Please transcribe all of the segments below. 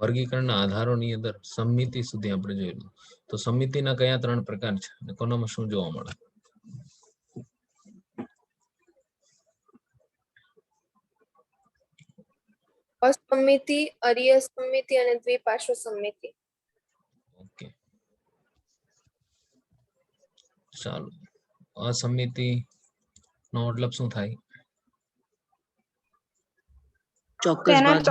વર્ગીકરણના આધારોની અંદર સમિતિ સુધી આપણે જોયું. તો સમિતિના કયા 3 પ્રકાર છે અને કોનામાં શું જોવા મળે? અસમિતિ, અરીય સમિતિ અને દ્વિપાર્શ્વ સમિતિ. ઓકે, ચાલો. અસમિતિ નો મતલબ શું થાય? ચોક્કસ ભાગ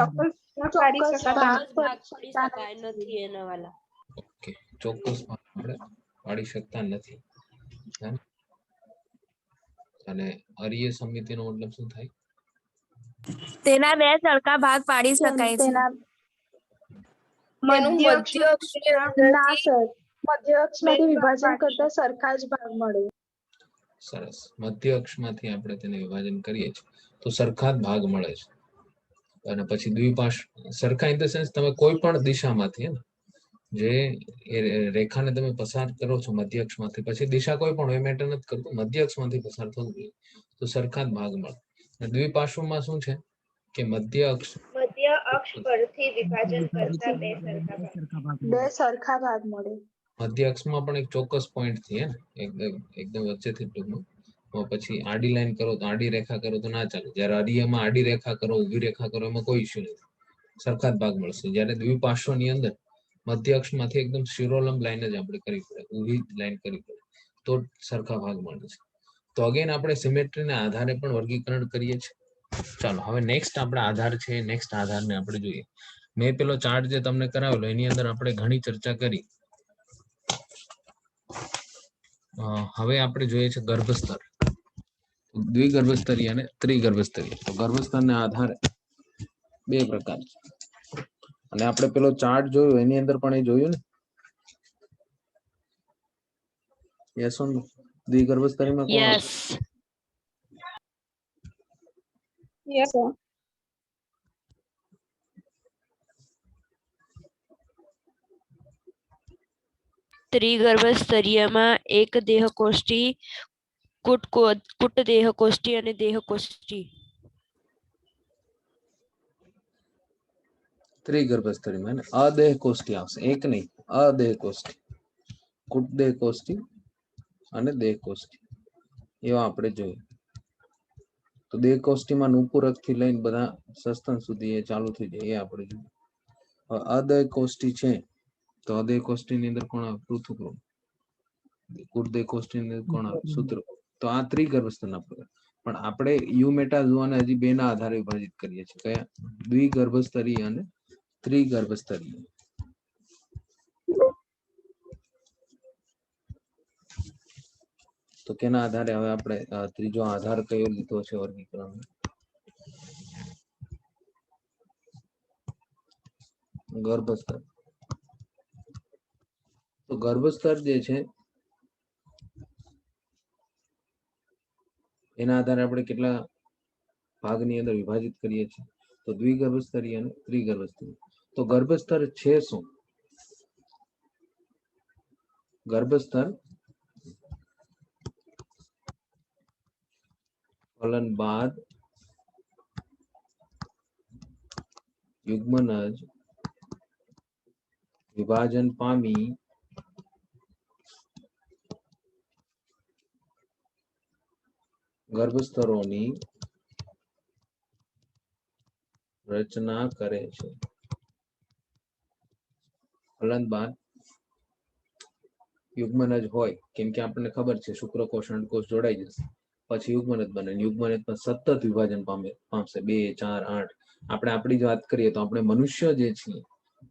ઓકે, ચોક્કસ ભાગ આપણે પાડી શકતા નથી. અને અરીય સમિતિનો મતલબ શું થાય? તેના 2 સરખા ભાગ પાડી શકાય છે. મધ્ય અક્ષમાંથી વિભાજન કરતા સરખા જ ભાગ મળે. સરસ. મધ્ય અક્ષમાંથી આપણે તેને વિભાજન કરીએ છીએ તો સરખા જ ભાગ મળે છે. અને પછી દ્વિપાર્શ્વ, સરખા ઇન ધ સેન્સ તમે કોઈ પણ દિશામાંથી, જે રેખાને તમે પસાર કરો છો મધ્ય અક્ષમાંથી, પછી દિશા કોઈ પણ હોય મેટર નથી કરતું, મધ્ય અક્ષમાંથી પસાર થવું જોઈએ તો સરખા જ ભાગ મળે. દ્વિપાર્શ્વમાં શું છે કે મધ્ય અક્ષ પરથી વિભાજન કરતા 2 સરખા ભાગ મળે. મધ્ય અક્ષમાં પણ એક ચોક્કસ પોઈન્ટ થી એકદમ વચ્ચેથી ટૂંકમાં, પછી આડી લાઈન કરો તો આડી રેખા કરો તો ના ચાલે. જયારે અરીયમાં આડી રેખા કરો, ઊભી રેખા કરો, એમાં કોઈ ઇશ્યુ નથી, સરખા જ ભાગ મળશે. જયારે દ્વિપાર્શ્વની અંદર મધ્ય અક્ષમાંથી એકદમ શિરોલંબ લાઈન જ આપણે કરવી પડે, ઊભી લાઈન કરવી પડે તો સરખા ભાગ મળે છે. તો અગેન આપણે સિમેટ્રીના આધારે પણ વર્ગીકરણ કરીએ છીએ. ચાલો હવે નેક્સ્ટ આપણે આધાર છે, નેક્સ્ટ આધારને આપણે જોઈએ. મેં પેલો ચાર્ટ જે તમને કરાવેલો એની અંદર આપણે ઘણી ચર્ચા કરી. હવે આપણે જોઈએ છે ગર્ભસ્તર, દ્વિગર્ભસ્તરીય અને ત્રિગર્ભસ્તરીય. તો ગર્ભસ્તરના આધારે 2 પ્રકાર છે. અને આપણે પેલો ચાર્ટ જોયો એની અંદર પણ એ જોયું ને, યસ ઓર નો? દ્વિગર્ભસ્તરીયમાં કોણ? Yes sir. ત્રિગર્ભસ્તરીયમાં એક દેહકોષ્ઠી, કુટ દેહકોષ્ઠી અને દેહકોષ્ઠી. ત્રિગર્ભસ્તરીયમાં અદેહકોષ્ઠી આવશે, એક નહીં, અદેહકોષ્ઠી, કુટ દેહકોષ્ઠી અને દેહકોષ્ઠી, એવા આપણે જોયું. તો દેહકોષ્ઠીમાં નુપુરક થી લઈને બધા સસ્તન સુધી એ ચાલુ થઈ જાય, એ આપણે જોયું. અદેહકોષ્ઠી છે તો અદેહકોષ્ઠીની અંદર કોણ આવે? પૃથુકૃ. કુટ દેહકોષ્ઠીની અંદર કોણ આવે? સૂત્ર. તો આ ત્રિગર્ભસ્તરના પ્રકાર. પણ આપણે યુ મેટા ઝોને હજી 2 ના આધારે વિભાજિત કરીએ છીએ. કયા? દ્વિગર્ભસ્તરીય અને ત્રિગર્ભસ્તરીય. તો કેના આધારે હવે આપણે ત્રીજો આધાર કયો લીધો છે વર્ગીકરણ? ગર્ભસ્તર. તો ગર્ભસ્તર જે છે એના આધારે આપણે કેટલા ભાગની અંદર વિભાજિત કરીએ છીએ? તો દ્વિગર્ભસ્તરીય અને ત્રિગર્ભસ્તરીય. તો ગર્ભસ્તર છે શું? ગર્ભસ્તર ફલન બાદ યુગ્મનજ વિભાજન પામી ગર્ભસ્તરોની રચના કરે છે. ફલન બાદ યુગ્મનજ હોય, કેમ કે આપણને ખબર છે શુક્રકોષ અંડકોષ જોડાઈ જશે, પછી યુગ્મનજ બને. યુગ્મનજમાં સતત વિભાજન પામશે 2, 4, 8. આપણે આપણી જ વાત કરીએ તો આપણે મનુષ્ય જે છીએ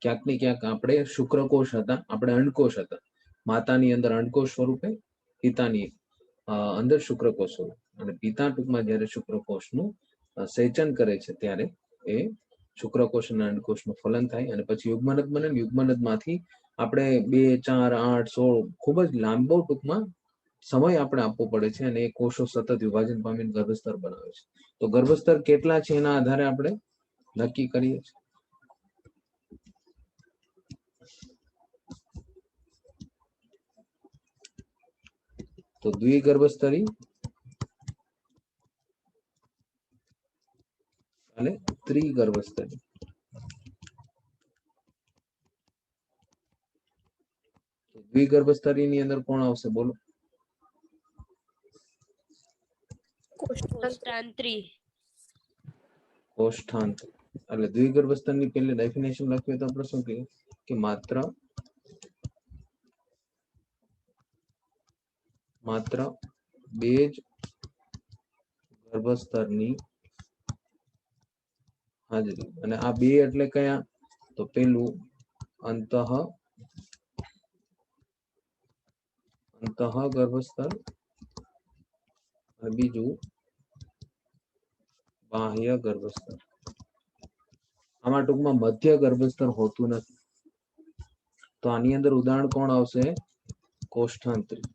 ક્યાંક ને ક્યાંક આપણે શુક્રકોષ હતા, આપણે અંડકોષ હતા. માતાની અંદર અંડકોષ સ્વરૂપે, પિતાની અંદર શુક્રકોષ સ્વરૂપે. અને પિતા ટૂંકમાં જયારે શુક્રકોષનું સેચન કરે છે ત્યારે એ શુક્રકોષ અને અંડકોષનું ફલન થાય અને પછી યુગ્મનજ બને. યુગ્મનજ માંથી આપણે 2, 4, 8, 16 ખૂબ જ લાંબો ટૂંકમાં સમય આપણે આપવો પડે છે અને એ કોષો સતત વિભાજન પામીને ગર્ભસ્તર બનાવે છે. તો ગર્ભસ્તર કેટલા છે એના આધારે આપણે નક્કી કરીએ છીએ. તો દ્વિગર્ભસ્તરી અને ત્રિગર્ભસ્તરી. દ્વિગર્ભસ્તરીની અંદર કોણ આવશે બોલો? કોષ્ટાંતરી. કોષ્ઠાંતરી. એટલે દ્વિગર્ભસ્તરની પહેલી ડેફિનેશન લખીએ તો આપણે શું કહીએ કે માત્ર બે જ ગર્ભસ્તરની હાજરી. અને આ બે એટલે કયા? તો પેલું અંતઃ ગર્ભસ્તર અને બીજું બાહ્ય ગર્ભસ્તર. આમાં ટૂંકમાં મધ્ય ગર્ભસ્તર હોતું નથી. તો આની અંદર ઉદાહરણ કોણ આવશે? કોષ્ઠાંતરી.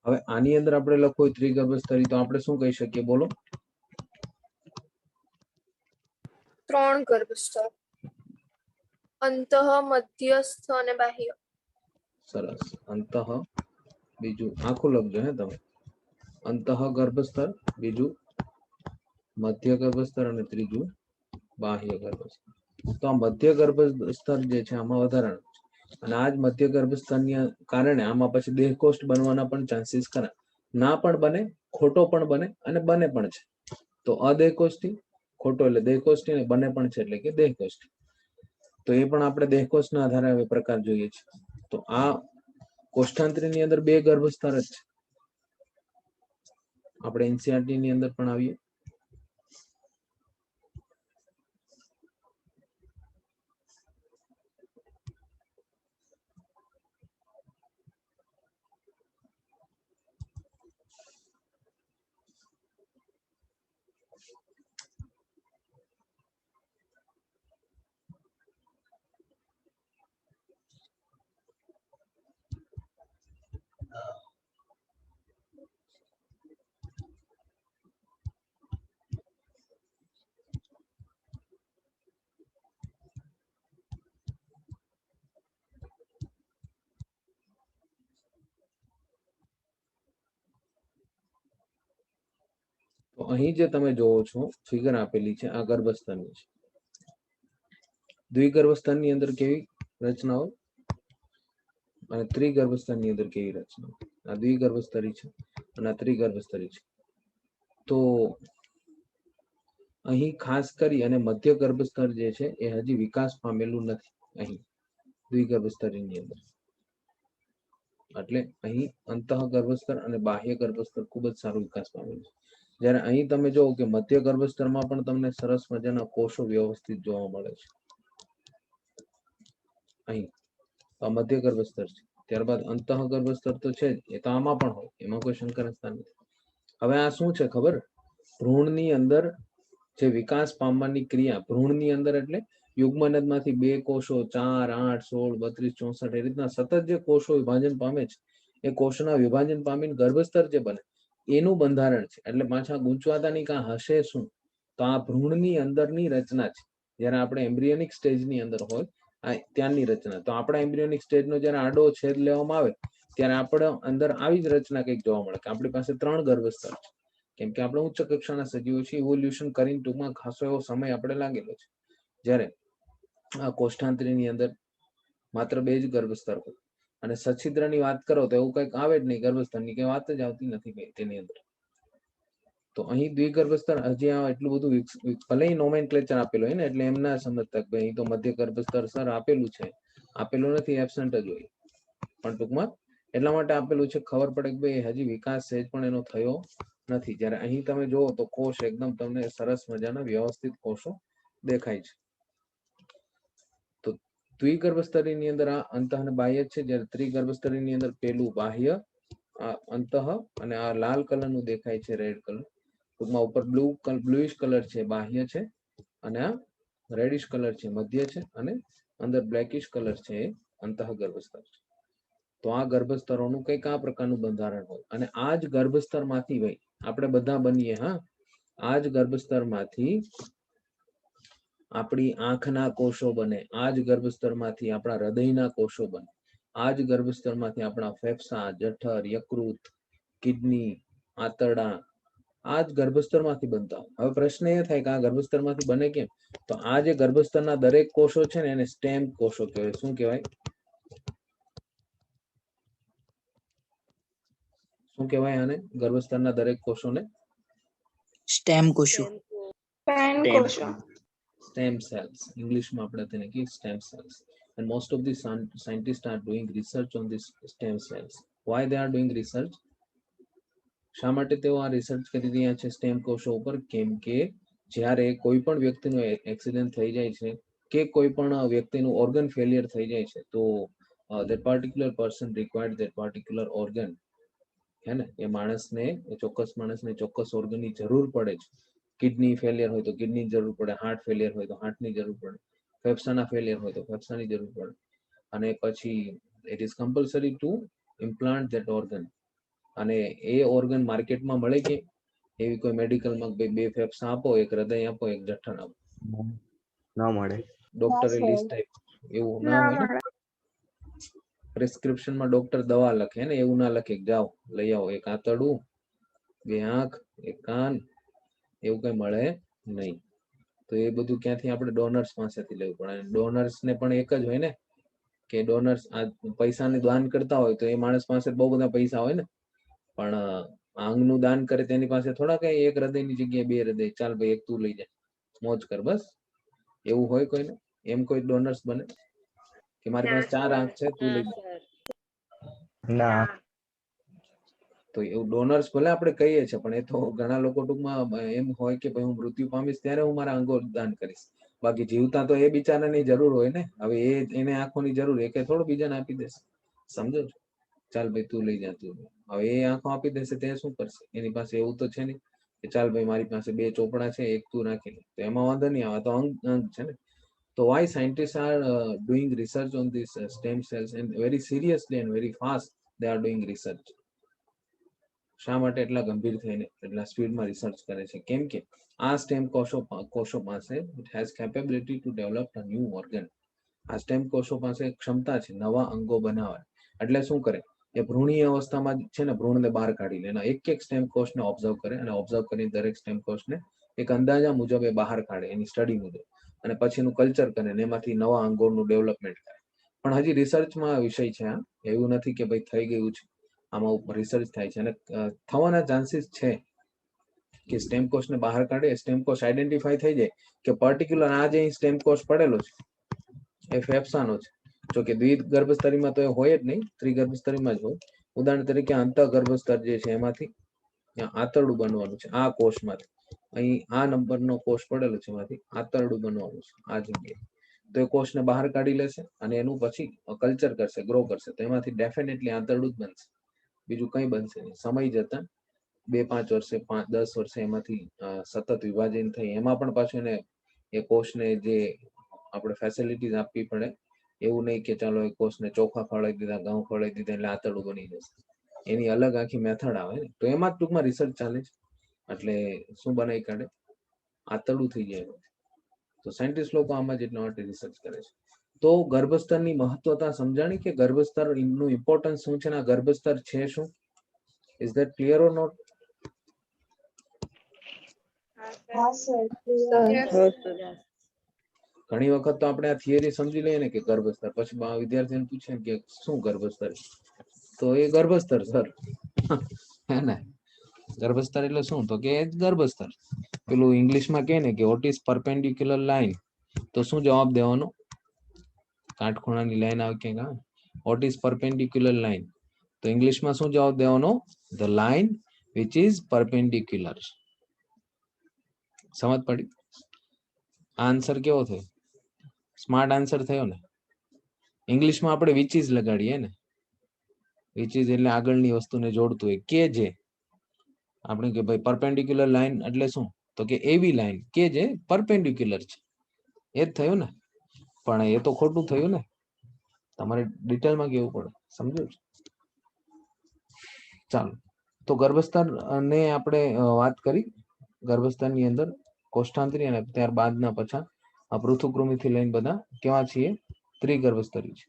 હવે આની અંદર આપણે લખવું હોય ત્રિગર્ભસ્તરી તો આપણે શું કહી શકીએ બોલો? 3 ગર્ભસ્તર, અંતઃ, મધ્યસ્થ અને બાહ્ય. સરસ. અંતઃ, બીજું આખું લખજો હે તમે. અંતઃ ગર્ભસ્તર, બીજું મધ્ય ગર્ભસ્તર અને ત્રીજું બાહ્ય ગર્ભસ્તર. તો આ મધ્ય ગર્ભસ્તર જે છે આમાં વધારાનું છે. અને આ જ મધ્ય ગર્ભસ્તરને કારણે આમાં પછી દેહકોષ્ઠ બનવાના પણ ચાન્સીસ ખરા. ના પણ બને, ખોટો પણ બને અને બને પણ છે. તો અદેહકોષ્ઠી, ખોટો એટલે દેહકોષ્ઠી, અને બને પણ છે એટલે કે દેહકોષ્ઠી. તો એ પણ આપણે દેહકોષ્ઠના આધારે હવે પ્રકાર જોઈએ છે. તો આ કોષ્ઠાંતરીની અંદર બે ગર્ભસ્તર જ છે. આપણે એનસીઆરટી ની અંદર પણ આવીએ. તો અહીં જે તમે જોવો છો ફિગર આપેલી છે આ ગર્ભસ્તરની છે. દ્વિગર્ભસ્તરની અંદર કેવી રચનાઓ અને ત્રિગર્ભસ્તરની અંદર કેવી રચનાઓ. આ દ્વિગર્ભસ્તરી છે અને આ ત્રિગર્ભસ્તરી છે. તો અહીં ખાસ કરી અને મધ્ય ગર્ભસ્તર જે છે એ હજી વિકાસ પામેલું નથી અહીં દ્વિગર્ભસ્તરીની અંદર. એટલે અહીં અંતઃ ગર્ભસ્તર અને બાહ્ય ગર્ભસ્તર ખૂબ જ સારો વિકાસ પામેલું છે. જ્યારે અહીં તમે જોવો કે મધ્ય ગર્ભસ્તરમાં પણ તમને સરસ મજાના કોષો વ્યવસ્થિત જોવા મળે છે. અહીં આ મધ્ય ગર્ભસ્તર છે. ત્યારબાદ અંતઃ ગર્ભસ્તર તો છે જ, એ તો આમાં પણ હોય, એમાં કોઈ શંકા સ્થાન નથી. હવે આ શું છે ખબર? ભ્રૂણની અંદર જે વિકાસ પામવાની ક્રિયા, ભ્રૂણની અંદર એટલે યુગ્મનદમાંથી 2 કોષો 4, 8, 16, 32, 64 એ રીતના સતત જે કોષો વિભાજન પામે છે એ કોષના વિભાજન પામીને ગર્ભસ્તર જે બને એનું બંધારણ છે. એટલે પાછા ગૂંચવાતાની કાં હશે શું? તો આ ભ્રૂણની અંદરની રચના છે. જ્યારે આપણે એમ્બ્રિયોનિક સ્ટેજની અંદર હોય ત્યાંની રચના. તો આપણા એમ્બ્રિયોનિક સ્ટેજનો જ્યારે આડો છેદ લેવામાં આવે ત્યારે આપણે અંદર આવી જ રચના કંઈક જોવા મળે કે આપણી પાસે 3 ગર્ભસ્તર છે. કેમ કે આપણે ઉચ્ચ કક્ષાના સજીવો છીએ, ઇવોલ્યુશન કરીને ટૂંકમાં ખાસો એવો સમય આપણે લાગેલો છે. જ્યારે આ કોષ્ઠાંતરીની અંદર માત્ર 2 જ ગર્ભસ્તર હોય. અને સછિદ્રની વાત કરો તો એવું કંઈક આવે જ નહીં, ગર્ભસ્તરની કઈ વાત જ આવતી નથી તેની અંદર. તો અહીં દ્વિગર્ભસ્તર હજી એટલું બધું ભલે નોમેનક્લેચર આપેલું હોય ને એટલે એમ ના સમજતા કે અહીં તો મધ્ય ગર્ભસ્તર સર આપેલું છે, આપેલું નથી, એબસન્ટ જ હોય. પણ ટૂંકમાં એટલા માટે આપેલું છે ખબર પડે કે ભાઈ હજી વિકાસ સહેજ પણ એનો થયો નથી. જ્યારે અહીં તમે જુઓ તો કોષ એકદમ તમને સરસ મજાના વ્યવસ્થિત કોષો દેખાય છે. તો દ્વિગર્ભસ્તરીની અંદર આ અંતઃ અને બાહ્ય છે, જ્યારે ત્રિગર્ભસ્તરીની અંદર પેલું બાહ્ય અંતઃ અને આ લાલ કલરનું દેખાય છે રેડ કલર. ટૂંકમાં ઉપર બ્લુઇશ કલર છે બાહ્ય છે અને આ રેડિશ કલર છે મધ્ય છે અને અંદર બ્લેકિશ કલર છે એ અંતઃ ગર્ભસ્તર છે. તો આ ગર્ભસ્તરોનું કંઈક આ પ્રકારનું બંધારણ હોય. અને આ જ ગર્ભસ્તરમાંથી ભાઈ આપણે બધા બનીએ. હા, આ જ ગર્ભસ્તરમાંથી આપણી આંખના કોષો બને, આ જ ગર્ભસ્તરમાંથી આપણા હૃદયના કોષો બને, આ જ ગર્ભસ્તરમાંથી આપણા ફેફસા, જઠર, યકૃત, કિડની, આંતરડા આ જ ગર્ભસ્તરમાંથી બનતા હોય. હવે પ્રશ્ન એ થાય કે આ ગર્ભસ્તરમાંથી બને કેમ? તો આ જે ગર્ભસ્તરના દરેક કોષો છે ને એને સ્ટેમ કોષો કહેવાય. શું કહેવાય? શું કહેવાય આને? ગર્ભસ્તરના દરેક કોષોને સ્ટેમ કોષો. પેન Stem. કોષો. stem cells. ઇંગ્લિશમાં આપણે તેને કહીએ stem cells. And most of the scientists are doing research on these stem cells. Why they are doing research? શા માટે તેઓ આ રિસર્ચ કરી રહ્યા છે સ્ટેમ કોષો ઉપર? કેમ કે જ્યારે કોઈ પણ વ્યક્તિનું એક્સિડન્ટ થઈ જાય છે કે કોઈ પણ વ્યક્તિનું ઓર્ગન ફેલિયર થઈ જાય છે તો that particular person required that particular organ. હે ને? એ માણસને, એ ચોક્કસ માણસને ચોક્કસ ઓર્ગનની જરૂર પડે છે. કિડની ફેલિયર હોય તો કિડની જરૂર પડે, હાર્ટ ફેલિયર હોય તો હાર્ટની જરૂર પડે, ફેફસાના ફેલિયર હોય તો ફેફસાની જરૂર પડે. અને પછી it is compulsory to implant that organ. અને એ ઓર્ગન માર્કેટમાં મળે કે એવી કોઈ મેડિકલમાં બે ફેફસા આપો, એક હૃદય આપો, એક જઠર આપો, ના મળે. ડોક્ટરે ના, લિસ્ટ આપી એવું ના ના હોય ને? મળે. પ્રિસ્ક્રિપ્શનમાં ડોક્ટર દવા લખે ને, એવું ના લખે કે જાઓ લઈ આવો એક આંતરડું, બે આંખ, એક કાન, એવું કઈ મળે નહીં. તો એ બધું ક્યાંથી? આપણે ડોનર્સ પાસેથી લેવું પડે. ડોનર્સ ને પણ એક જ હોય ને કે ડોનર્સ આ પૈસાની દાન કરતા હોય તો એ માણસ પાસે બહુ બધા પૈસા હોય ને, પણ અંગનું દાન કરે તેની પાસે થોડા કઈ એક હૃદયની જગ્યાએ બે હૃદય, ચાલ ભાઈ એક તું લઈ જા, મોજ કર, બસ એવું હોય કોઈને? એમ કોઈ ડોનર્સ બને કે મારી પાસે 4 આંખ છે તું લઈ જા? ના. તો એવું ડોનર્સ ભલે આપણે કહીએ છીએ પણ એ તો ઘણા લોકો ટૂંકમાં એમ હોય કે ભાઈ હું મૃત્યુ પામીશ ત્યારે હું મારા અંગો દાન કરીશ, બાકી જીવતા તો એ બિચારાની જરૂર હોય ને. હવે એને આંખોની જરૂર, એ કે થોડું બીજાને આપી દેશે? સમજો છો? ચાલ ભાઈ તું લઈ જા, તું. હવે એ આંખો આપી દેશે તે શું કરશે? એની પાસે એવું તો છે નહીં કે ચાલ ભાઈ મારી પાસે 2 ચોપડા છે, એક તું રાખી લે, તો એમાં વાંધો નહીં આવે, તો અંગ છે ને. તો why scientists are doing research on these stem cells and very seriously and very fast they are doing research? શા માટે એટલા ગંભીર થઈને એટલા સ્પીડમાં રિસર્ચ કરે છે? કેમ કે આ સ્ટેમ કોષો પાસે it has capability to develop a new organ. આ સ્ટેમ કોષો પાસે ક્ષમતા છે નવા અંગો બનાવવાની. એટલે શું કરે? એ ભ્રૂણીય અવસ્થામાં છે ને ભ્રૂણને બહાર કાઢી લે, એના એક સ્ટેમ કોષને ઓબ્ઝર્વ કરે, અને ઓબ્ઝર્વ કરીને દરેક સ્ટેમ કોષને એક અંદાજા મુજબ એ બહાર કાઢે, એની સ્ટડી મુજબ, અને પછી એનું કલ્ચર કરે ને એમાંથી નવા અંગોનું ડેવલપમેન્ટ કરે. પણ હજી રિસર્ચમાં વિષય છે આ, એવું નથી કે ભાઈ થઈ ગયું છે. આમાં રિસર્ચ થાય છે અને થવાના ચાન્સીસ છે કે સ્ટેમ કોષને બહાર કાઢે, સ્ટેમ કોષ આઈડેન્ટિફાઈ થઈ જાય કે પર્ટિક્યુલર આ જે સ્ટેમ કોષ પડેલો છે એ ફેફસાનો છે. જો કે દ્વિગર્ભસ્તરીમાં તો એ હોય જ નહીં, ત્રિગર્ભસ્તરીમાં જ હોય. ઉદાહરણ તરીકે અંતઃગર્ભસ્તર જે છે એમાંથી આંતરડું બનવાનું છે, આ કોષમાંથી અહીં આ નંબરનો કોષ પડેલો છે, એમાંથી આંતરડું બનવાનું છે આ જગ્યાએ. તો એ કોષને બહાર કાઢી લેશે અને એનું પછી કલ્ચર કરશે, ગ્રો કરશે, તો એમાંથી ડેફિનેટલી આંતરડું જ બનશે, બીજું કંઈ બનશે નહીં. સમય જતા 2-5 વર્ષે, 10 વર્ષે એમાંથી સતત વિભાજન થઈ, એમાં પણ પાછું એને એ કોષને જે આપણે ફેસિલિટીઝ આપવી પડે. એવું નહીં કે ચાલો એ કોષને ચોખા ખવડાવી દીધા, ઘઉં ખવડાવી દીધા એટલે આંતરડું બની જશે. એની અલગ આખી મેથડ આવે ને, તો એમાં જ ટૂંકમાં રિસર્ચ ચાલે છે. એટલે શું બનાવી કાઢે? આંતરડું થઈ જાય. તો સાયન્ટિસ્ટ લોકો આમાં જ એટલા માટે રિસર્ચ કરે છે. તો ગર્ભસ્તરની મહત્વતા સમજાણી કે ગર્ભસ્તર નું ઇમ્પોર્ટન્સ શું છે, આ ગર્ભસ્તર છે શું? Is that clear or not? હા સર. ઘણી વખત તો આપણે આ થિયરી સમજી લઈએ ને કે ગર્ભસ્તર, પછી વિદ્યાર્થીને પૂછે કે શું ગર્ભસ્તર, તો એ ગર્ભસ્તર સર હે ને, ગર્ભસ્તર એટલે શું? તો કે ગર્ભસ્તર. પેલું ઇંગ્લિશમાં કહે ને કે વોટ ઇઝ પરપેન્ડિક્યુલર લાઈન, તો શું જવાબ દેવાનો? કાટખૂણાની લાઈન આવે કે વોટ ઇઝ પરપેન્ડિક્યુલર લાઈન, તો ઇંગ્લિશમાં શું જવાબ દેવાનો? The line which is perpendicular. સમજ પડી? આન્સર કેવો થયો? સ્માર્ટ આન્સર થયો ને. ઇંગ્લિશમાં આપણે વિચ ઇઝ લગાડીએ ને, વિચ ઇઝ એટલે આગળની વસ્તુને જોડતું હોય, કે જે આપણે કે ભાઈ પરપેન્ડિક્યુલર લાઈન એટલે શું? તો કે એવી લાઈન કે જે પરપેન્ડિક્યુલર છે, એ જ થયું ને. પણ એ તો ખોટું થયું ને, તમારે ડિટેલમાં કેવું પડે, સમજો છો? ચાલો, તો ગર્ભસ્તર ને આપણે વાત કરી. ગર્ભસ્તરની અંદર કોષ્ઠાંતરી અને ત્યારબાદના પછા આ પૃથુકૃમિથી લઈને બધા કેવા છીએ? ત્રિગર્ભસ્તરી છે.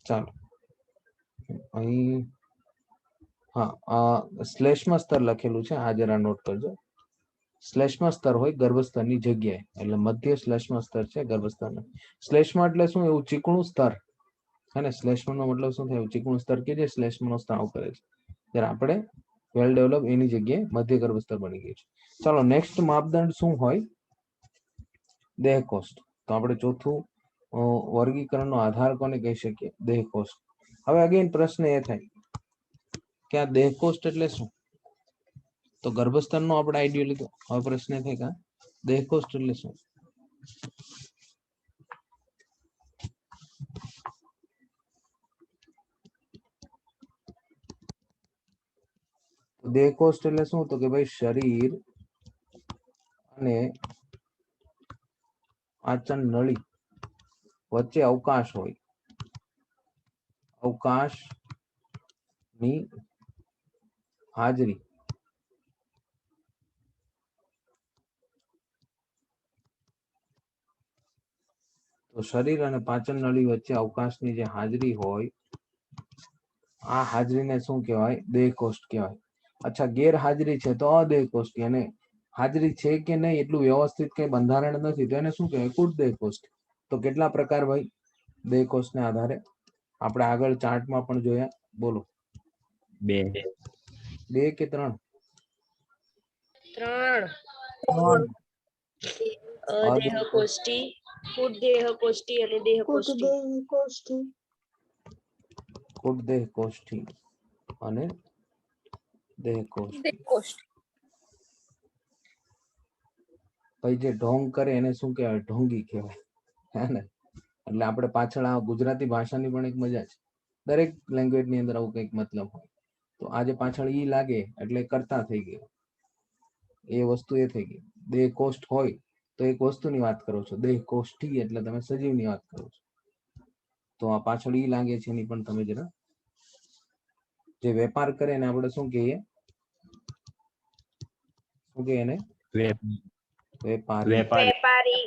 ચાલો, અહીં હા સ્લેશમાં સ્તર લખેલું છે, આ જરા નોટ કરજો. શ્લેષ્મા સ્તર હોય ગર્ભસ્તરની જગ્યાએ, એટલે મધ્ય શ્લેષ્મા સ્તર છે ગર્ભસ્તરના. શ્લેષ્મા એટલે શું? એવું ચીકણું સ્તર હે ને. શ્લેષ્માનો મતલબ શું થાય? ચીકણું સ્તર કે જે શ્લેષ્માનો સ્ત્રાવ કરે છે. જ્યારે આપણે વેલ ડેવલપ એની જગ્યાએ મધ્ય ગર્ભસ્તર બની ગઈ છે. ચાલો નેક્સ્ટ માપદંડ શું હોય? દેહકોષ્ઠ. તો આપણે ચોથું વર્ગીકરણનો આધાર કોને કહી શકીએ? દેહકોષ્ઠ. હવે અગેન પ્રશ્ન એ થાય કે આ દેહકોષ્ઠ એટલે શું? તો ગર્ભસ્તરનો આપણે આઈડિયો લીધો. હવે પ્રશ્ન એ થાય કે દેહકોષ્ઠ એટલે શું? દેહકોષ્ઠ એટલે શું? તો કે ભાઈ શરીર અને પાચન નળી વચ્ચે અવકાશ હોય, અવકાશ ની હાજરી. તો શરીર અને પાચન નળી વચ્ચે અવકાશની જે હાજરી હોય, આ હાજરીને શું કહેવાય? દેહકોષ્ઠ કહેવાય. અચ્છા, ગેરહાજરી છે તો અદેહકોષ્ઠી, અને હાજરી છે કે નહીં એટલું વ્યવસ્થિત કઈ બંધારણ નથી તો એને શું કહેવાય? કુટ દેહકોષ્ઠ. તો કેટલા પ્રકાર ભાઈ દેહકોષ્ઠને આધારે? આપણે આગળ ચાર્ટમાં પણ જોયા. બોલો, 2. 2 કે 3? 3 દેહકોષ્ઠી, કુટ દેહકોષ્ઠી અને દેહકોષ્ઠી. કુટ દેહકોષ્ઠી અને દેહકોષ્ઠી. દેહકોષ્ઠ. ભાઈ જે ઢોંગ કરે એને શું કહેવાય? ઢોંગી કહેવાય, હે ને. એટલે આપણે પાછળ આ ગુજરાતી ભાષાની પણ એક મજા છે. દરેક લેંગ્વેજ ની અંદર આવું કંઈક મતલબ હોય. તો આજે પાછળ ઈ લાગે એટલે કરતા થઈ ગયું. એ વસ્તુ એ થઈ ગઈ. દેહકોષ્ઠ હોય તો એક વસ્તુની વાત કરો છો, દેહકોષ્ઠી એટલે તમે સજીવની વાત કરો છો. તો આ પાછળ ઈ લાગે છે એની પણ તમે જરા. જે વેપાર કરે એને આપણે શું કહીએ? શું કહીએ એને? વેપારી. વેપારી.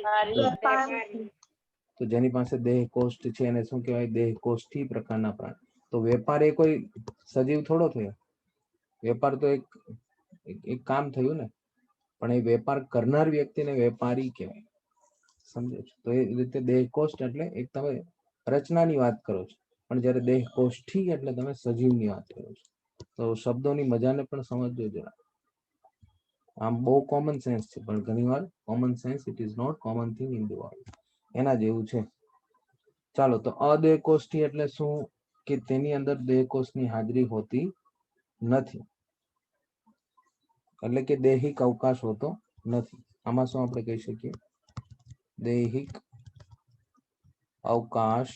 તો જેની પાસે દેહકોષ્ઠ છે એને શું કહેવાય? દેહકોષ્ઠી પ્રકારના પ્રાણી. તો વેપાર એ કોઈ સજીવ થોડો થયો. વેપાર તો એક કામ થયું ને. પણ એ વેપાર કરનાર વ્યક્તિને વેપારી કહેવાય. સમજો છો? તો એ રીતે દેહકોષ્ઠ એટલે એક તમે રચનાની વાત કરો છો, પણ જ્યારે દેહકોષ્ઠી એટલે તમે સજીવની વાત કરો છો. તો શબ્દોની મજાને પણ સમજજો જરા. આમ બહુ કોમન સેન્સ છે, પણ ઘણીવાર common sense it is not common thing in the world. એના જેવું છે. ચાલો, તો અદેહકોષ્ઠી એટલે શું? કે તેની અંદર દેહકોષ્ઠની હાજરી હોતી નથી, એટલે કે દૈહિક અવકાશ હોતો નથી. આમાં શું આપણે કહી શકીએ? દૈહિક અવકાશ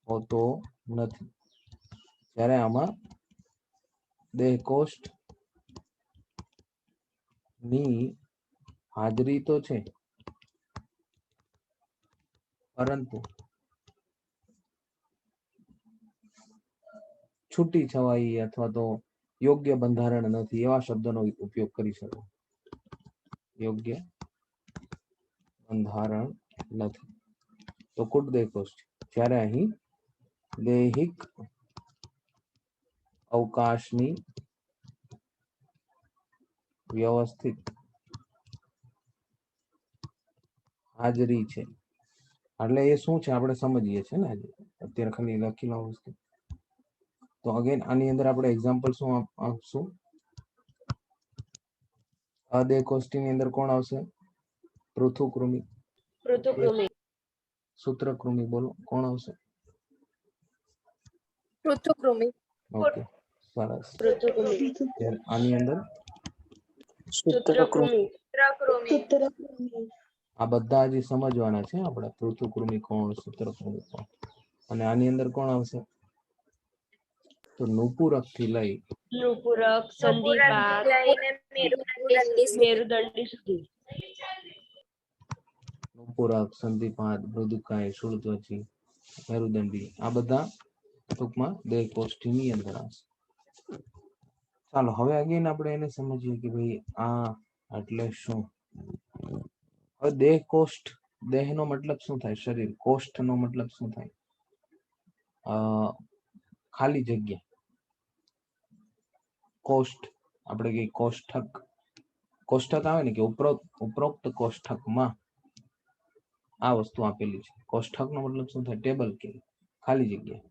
હોતો નથી. જ્યારે આમાં દેહકોષ્ઠ ની હાજરી તો છે, પરંતુ છૂટી છવાઈ અથવા તો યોગ્ય બંધારણ નથી, એવા શબ્દોનો ઉપયોગ કરી શકો. યોગ્ય બંધારણ નથી તો કુટ દેહકોષ્ઠ. જ્યારે અહીં દૈહિક અવકાશની વ્યવસ્થિત હાજરી છે. એટલે એ શું છે આપણે સમજીએ છીએ ને આજે. અત્યારે ખાલી લખી લો વસ્તુ. તો અગેન આની અંદર આપણે એક્ઝામ્પલ શું આપશું? અદેહકોષ્ઠીની અંદર કોણ આવશે? પૃથુકૃમિ. સૂત્રકૃમિ. બોલો કોણ આવશે? પૃથુકૃમિ. ઓકે, સરસ. આની અંદર સૂત્રકૃમિ. આ બધા હજી સમજવાના છે આપણે. પૃથુકૃમિ કોણ, સૂત્રકૃમિ કોણ. અને આની અંદર કોણ આવશે? તો નુપુરક થી લઈ સંધિપાદ, મેરુદંડી સુધી. નુપુરક, સંધિપાદ, મૃદુકાય, શૂળત્વચી, મેરુદંડી, આ બધા ટૂંકમાં દેહકોષ્ઠીની અંદર આવશે. ચાલો હવે અગેન આપણે એને સમજીએ કે ભાઈ આ એટલે શું. હવે દેહકોષ્ઠ, દેહનો મતલબ શું થાય? શરીર. કોષ્ઠનો મતલબ શું થાય? ખાલી જગ્યા. કોષ્ઠ આપણે કઈ કોષ્ટક આવે ને કે ઉપરોક્ત કોષ્ટકમાં આ વસ્તુ આપેલી છે. કોષ્ટકનો મતલબ શું થાય? ટેબલ કે ખાલી જગ્યા.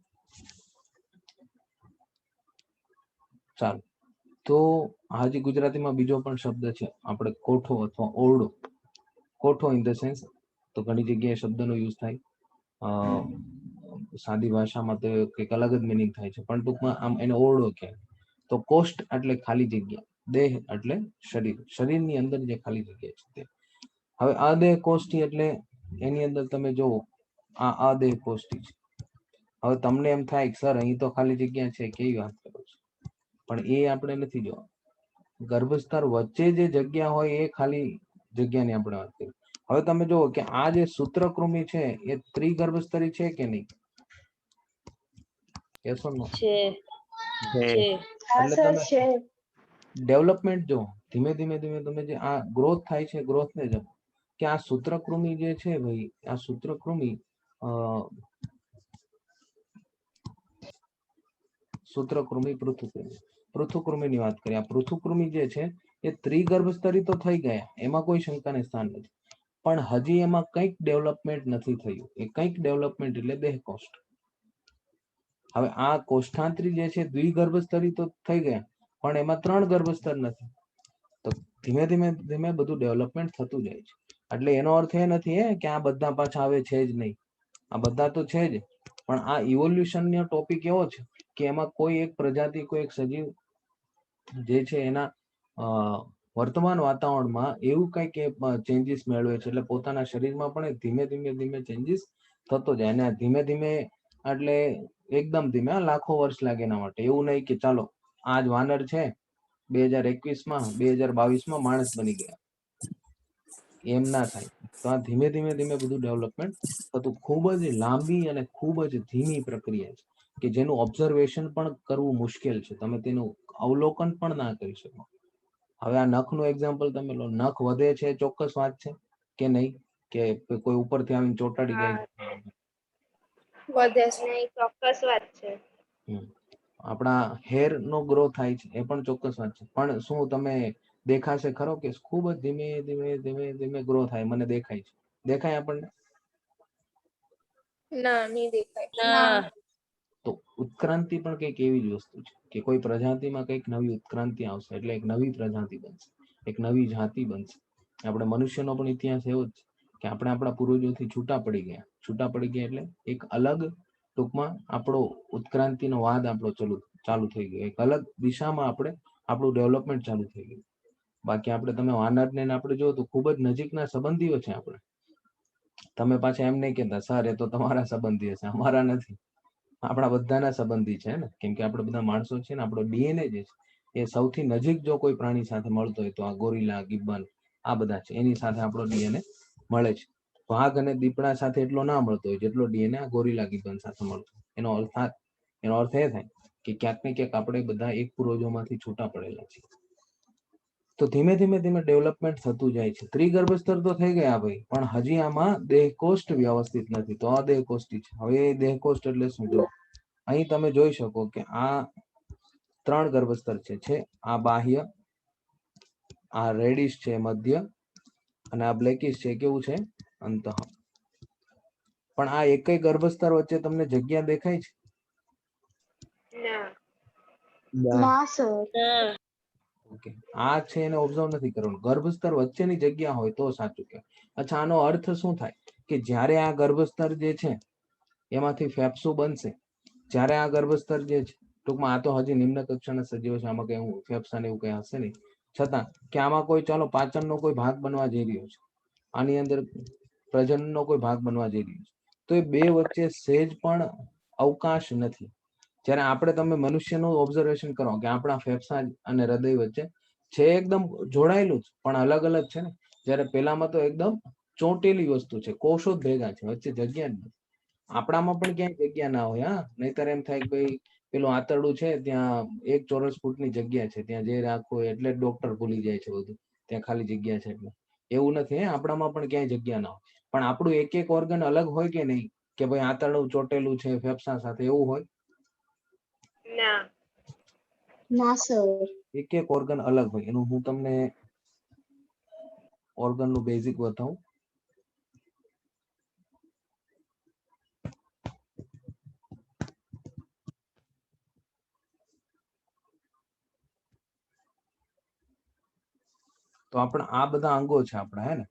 ચાલો, તો હાજી ગુજરાતીમાં બીજો પણ શબ્દ છે આપણે કોઠો અથવા ઓરડો. કોઠો ઇન ધ સેન્સ તો ઘણી જગ્યાએ શબ્દનો યુઝ થાય. સાદી ભાષામાં તો કંઈક અલગ જ મિનિંગ થાય છે, પણ ટૂંકમાં આમ એને ઓરડો કહે. તો કોષ્ટ એટલે ખાલી જગ્યા, દેહ એટલે શરીર, શરીરની અંદર જે ખાલી જગ્યા છે તે. હવે અદેહ કોષ્ઠી એટલે એની અંદર તમે જોવો આ અદેહ કોષ્ઠી છે. હવે તમને એમ થાય સર અહીં તો ખાલી જગ્યા છે, કેવી વાત કરો છો? પણ એ આપણે નથી જોવા. ગર્ભસ્તર વચ્ચે જે જગ્યા હોય એ ખાલી જગ્યાની આપણે વાત કરીએ. હવે તમે જુઓ કે આ જે સૂત્રકૃમિ છે એ ત્રિગર્ભસ્તરી છે કે નહીં? Yes or no? છે છે. છે હા એટલે સર તમે છે. ડેવલપમેન્ટ જો ધીમે ધીમે તમે જે આ ગ્રોથ થાય છે, ગ્રોથ ને જો કે આ સૂત્રકૃમિ જે છે ભાઈ, આ સૂત્રકૃમિ પૃથુકૃમિની વાત કરીએ. આ પૃથુકૃમિ જે છે એ ત્રિગર્ભસ્તરી તો થઈ ગયા, એમાં કોઈ શંકાને સ્થાન નથી, પણ હજી એમાં કંઈક ડેવલપમેન્ટ નથી થયું. એ કંઈક ડેવલપમેન્ટ એટલે દેહકોષ્ઠ. હવે આ કોષ્ઠાંતરી જે છે દ્વિગર્ભસ્તરી તો થઈ ગયા, પણ એમાં 3 ગર્ભસ્તર નથી. તો ધીમે ધીમે બધું ડેવલપમેન્ટ થતું જાય છે. એટલે એનો અર્થ એ નથી કે આ બધા પાછા આવે છે જ નહીં. આ બધા તો છે જ, પણ આ ઇવોલ્યુશનનો ટોપિક એવો છે કે એમાં કોઈ એક પ્રજાતિ, કોઈ એક સજીવ જે છે એના વર્તમાન વાતાવરણમાં એવું કંઈક ચેન્જીસ મેળવે છે, એટલે પોતાના શરીરમાં પણ ધીમે ધીમે ચેન્જીસ થતો જાય. અને ધીમે ધીમે એટલે એકદમ ધીમે, લાખો વર્ષ લાગે એના માટે. એવું નહીં કે ચાલો આજ વાનર છે 2021માં 2022માં માણસ બની ગયા, એમ ના થાય. તો આ ધીમે ધીમે બધું ડેવલપમેન્ટ થતું. ખૂબ જ લાંબી અને ખૂબ જ ધીમી પ્રક્રિયા છે કે જેનું ઓબ્ઝર્વેશન પણ કરવું મુશ્કેલ છે. તમે તેનું અવલોકન પણ ના કરી શકો. હવે આ નખનું એક્ઝામ્પલ તમે લો, નખ વધે છે ચોક્કસ વાત છે કે નહીં? કે કોઈ ઉપરથી આવીને ચોટાડી હા જાય? વધે છે. નહીં, ચોક્કસ વાત છે. આપણા હેર નો ગ્રો થાય છે, એ પણ ચોક્કસ વાત છે. પણ શું તમે દેખાશે ખરો કે ખૂબ જ ધીમે ગ્રો થાય? મને દેખાય છે. દેખાય આપણને? ના, નહીં દેખાય. ના તો ઉત્ક્રાંતિ પણ કંઈક એવી જ વસ્તુ છે કે કોઈ પ્રજાતિમાં કંઈક નવી ઉત્ક્રાંતિ આવશે એટલે એક નવી પ્રજાતિ બનશે, એક નવી જાતિ બનશે. આપણે મનુષ્યનો પણ ઇતિહાસ એવો જ છે કે આપણે આપણા પૂર્વજોથી છૂટા પડી ગયા એટલે એક અલગ, ટૂંકમાં આપણો ઉત્ક્રાંતિનો વાદ આપણો ચાલુ થઈ ગયો. એક અલગ દિશામાં આપણું ડેવલપમેન્ટ ચાલુ થઈ ગયું. બાકી આપણે તમે વાનરને આપણે જો તો ખૂબ જ નજીકના સંબંધીઓ છે આપણે. તમે પાછા એમ નહીં કહેતા સર એ તો તમારા સંબંધી હશે, અમારા નથી. આપણા બધાના સંબંધી છે ને, કેમ કે આપણે બધા માણસો છે ને. આપણો ડીએનએ જે છે એ સૌથી નજીક જો કોઈ પ્રાણી સાથે મળતો હોય તો આ ગોરીલા, ગિબ્બન આ બધા છે, એની સાથે આપણો ડીએનએ મળે છે. વાઘ અને દીપડા સાથે એટલો ના મળતો હોય જેટલો ડીએનએ આ ગોરીલા, ગિબ્બન સાથે મળતો. એનો અર્થ એ થાય કે ક્યાંક ને ક્યાંક આપણે બધા એક પૂર્વજોમાંથી છૂટા પડેલા છે. તો ધીમે ધીમે ડેવલપમેન્ટ થતું જાય છે. ત્રિગર્ભસ્તર તો થઈ ગયા ભાઈ, પણ હજી આમાં દેહકોષ્ઠ વ્યવસ્થિત નથી. તો આ દેહકોષ્ઠી છે. હવે દેહકોષ્ઠ એટલે શું? જો અહીં તમે જોઈ શકો કે આ 3 ગર્ભસ્તર છે. આ બાહ્ય, આ રેડિશ છે મધ્ય, અને આ બ્લેકિશ છે કેવું છે? અંતઃ. પણ આ એકય ગર્ભસ્તર વચ્ચે તમને જગ્યા દેખાય છે? ના ના સર. ના ઓકે, આ છે એને ઓબ્ઝર્વ નથી કરવાનું. ગર્ભસ્તર વચ્ચેની જગ્યા હોય તો સાચું કહેવાય. અચ્છા, આનો અર્થ શું થાય કે જ્યારે આ ગર્ભસ્તર જે છે એમાંથી ફેફસું બનશે, જ્યારે આ ગર્ભસ્તર જે છે, ટૂંકમાં આ તો હજી નિમ્ન કક્ષાના સજીવો છે, આમાં કઈ ફેફસા ને એવું કઈ હશે નહીં, છતાં કે આમાં કોઈ ચાલો પાચનનો કોઈ ભાગ બનવા જઈ રહ્યો છે, આની અંદર પ્રજનનનો કોઈ ભાગ બનવા જઈ રહ્યો છે, તો એ બે વચ્ચે સહેજ પણ અવકાશ નથી. જ્યારે આપણે તમે મનુષ્યનું ઓબ્ઝર્વેશન કરો કે આપણા ફેફસા અને હૃદય વચ્ચે છે એકદમ જોડાયેલું જ, પણ અલગ અલગ છે ને. જ્યારે પેલામાં તો એકદમ ચોંટેલી વસ્તુ છે, કોષો જ ભેગા છે, વચ્ચે જગ્યા જ નથી. આપણામાં પણ ક્યાંય જગ્યા ના હોય. નહીતર એમ થાય કે ભાઈ પેલું આંતરડું છે ત્યાં 1 ચોરસ ફૂટની જગ્યા છે, ત્યાં જે રાખવું એટલે ડોક્ટર ભૂલી જાય છે બધું, ત્યાં ખાલી જગ્યા છે એટલે. એવું નથી. આપણામાં પણ ક્યાંય જગ્યા ના હોય, પણ આપણું એક એક ઓર્ગન અલગ હોય કે નહીં? કે ભાઈ આંતરડું ચોટેલું છે ફેફસા સાથે, એવું હોય? ના ના સર. એક એક ઓર્ગન અલગ હોય. એનું હું તમને ઓર્ગન નું બેઝિક બતાવું. તો આપણે આ બધા અંગો છે આપણા, હે ને?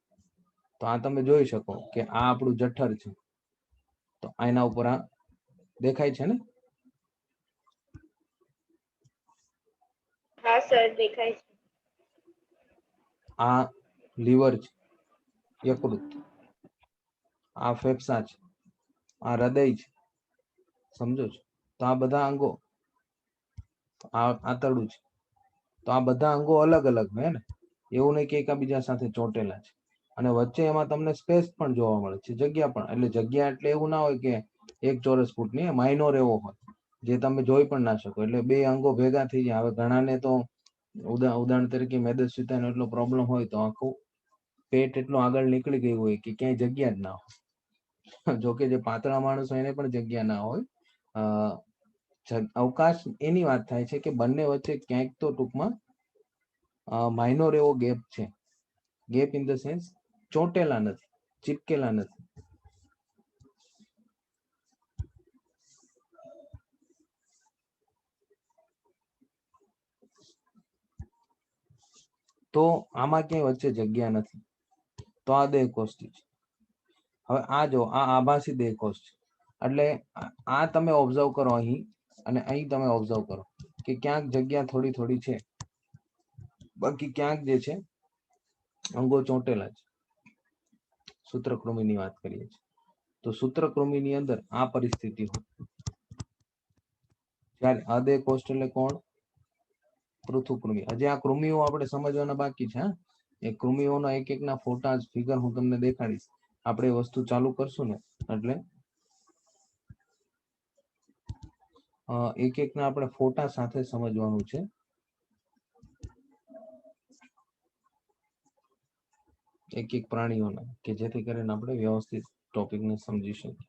તો આ તમે જોઈ શકો કે આ આપણું જઠર છે. તો આના ઉપર આ દેખાય છે ને? હા સર દેખાય છે. આ લીવર છે, યકૃત. આ ફેફસા છે, આ હૃદય છે. સમજો છો? તો આ બધા અંગો, આ આંતરડું છે. તો આ બધા અંગો અલગ અલગ હે ને? એવું નહીં કે એકબીજા સાથે ચોંટેલા છે. અને વચ્ચે એમાં તમને સ્પેસ પણ જોવા મળે છે, જગ્યા પણ. એટલે જગ્યા એટલે એવું ના હોય કે 1 ચોરસ ફૂટની, માઇનોર એવો હોય જે તમે જોઈ પણ ના શકો. એટલે બે અંગો ભેગા થઈ જાય. હવે ઘણાને તો ઉદાહરણ તરીકે મેદસ્વીતાનો એટલો પ્રોબ્લેમ હોય તો આખું પેટ એટલું આગળ નીકળી ગયું હોય કે ક્યાંય જગ્યા જ ના હોય. જોકે જે પાતળા માણસ હોય એને પણ જગ્યા ના હોય. અવકાશ એની વાત થાય છે કે બંને વચ્ચે ક્યાંક તો ટૂંકમાં માઇનોર એવો ગેપ છે. ગેપ ઇન ધ સેન્સ ચોંટેલા નથી, ચીપકેલા નથી. તો આમાં ક્યાંય વચ્ચે જગ્યા નથી. તો આ દેહકોષ્ઠી છે. હવે આ જો આ આભાસી દેહકોષ્ઠ છે. એટલે આ તમે ઓબ્ઝર્વ કરો અહીં, અને અહીં તમે ઓબ્ઝર્વ કરો કે ક્યાંક જગ્યા થોડી થોડી છે. બાકી ક્યાંક જે છે અંગો ચોંટેલા છે. સૂત્રકૃમિની વાત કરીએ છીએ તો સૂત્રકૃમિની અંદર આ પરિસ્થિતિ હોય. ત્યારે અદેહકોષ્ઠ એટલે કોણ? પૃથુકૃમિ. હજી આ કૃમિઓ આપણે સમજવાના બાકી છે. એ કૃમિઓના એક એકના ફોટા ફિગર હું તમને દેખાડીશ. આપણે વસ્તુ ચાલુ કરશું ને એટલે એક એકના આપણે ફોટા સાથે સમજવાનું છે. એક એક પ્રાણીઓના, કે જેથી કરીને આપણે વ્યવસ્થિત ટોપિકને સમજી શકીએ.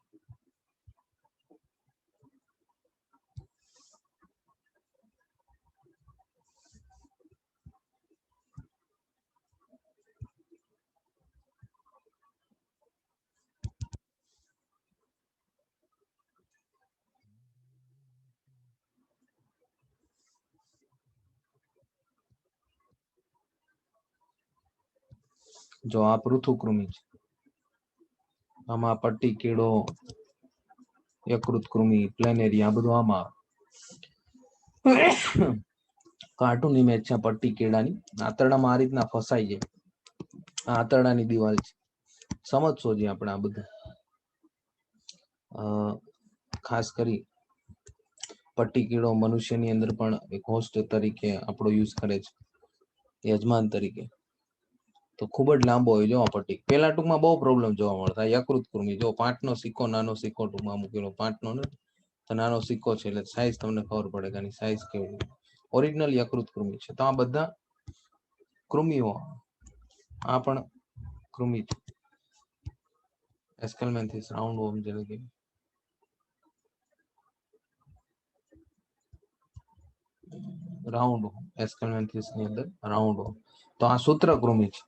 જો આ પૃથુકૃમિ છે. આમાં પટ્ટી કીડો, યકૃત કૃમિ, પ્લેનેરિયા બધું આમાં આવે. કાર્ટૂન ઇમેજ છે પટ્ટી કેળાની. આંતરડામાં આ રીતના ફસાઈ જાય. આ આંતરડાની દિવાલ છે. સમજશો જે આપણે આ બધું ખાસ કરી પટ્ટી કીડો મનુષ્યની અંદર પણ એક હોસ્ટ તરીકે આપણો યુઝ કરે છે, યજમાન તરીકે. તો ખૂબ જ લાંબો હોય. જો પટ્ટી પેલા ટૂંકમાં બહુ પ્રોબ્લેમ જોવા મળતા. યકૃત કૃમિ જો 5નો સિક્કો, નાનો સિક્કો ટૂંકમાં મૂકેલો, 5નો ને તો નાનો સિક્કો છે એટલે સાઈઝ તમને ખબર પડે કે આની સાઈઝ કેવી. ઓરિજિનલ યકૃત કૃમિ છે. તો આ બધા કૃમિઓ, આ પણ કૃમિ છે. એસ્કેલમેન્થિસ રાઉન્ડ વર્મ જેને કે રાઉન્ડ એસ્કેલમેન્થિસ ની અંદર રાઉન્ડ. તો આ સૂત્રકૃમિ છે.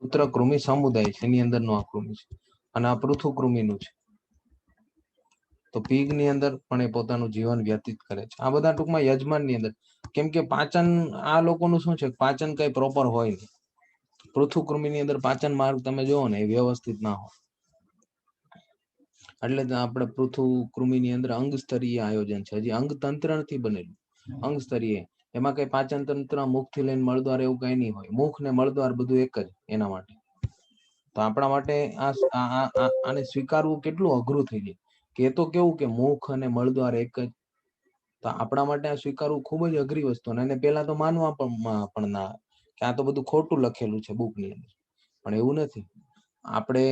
સૂત્રકૃમિ સમુદાય છે એની અંદરનો આ કૃમિ છે. અને આ પૃથુકૃમિનું છે. તો પીગ ની અંદર પણ એ પોતાનું જીવન વ્યતીત કરે છે. આ બધા ટૂંકમાં યજમાન ની અંદર. કેમ કે પાચન આ લોકોનું શું છે, પાચન કઈ પ્રોપર હોય નહીં. પૃથુકૃમિની અંદર પાચન માર્ગ તમે જોવો ને એ વ્યવસ્થિત ના હોય. એટલે આપણે પૃથુકૃમિની અંદર અંગ સ્તરીય આયોજન છે. હજી અંગ તંત્ર નથી બનેલું. અંગ સ્તરીય એમાં કઈ પાચન તંત્ર મુખ થી લઈને મળદ્વાર એવું કઈ નહીં હોય. મુખ ને મળદ્વાર બધું એક જ એના માટે. તો આપણા માટે આને સ્વીકારવું કેટલું અઘરું થઈ જાય. કે તો કેવું કે મુખ અને મળદ્વાર એક જ. તો આપણા માટે આ સ્વીકારવું ખૂબ જ અઘરી વસ્તુ. અને પેલા તો માનવા પણ ના કે આ તો બધું ખોટું લખેલું છે બુક ની અંદર. પણ એવું નથી. આપણે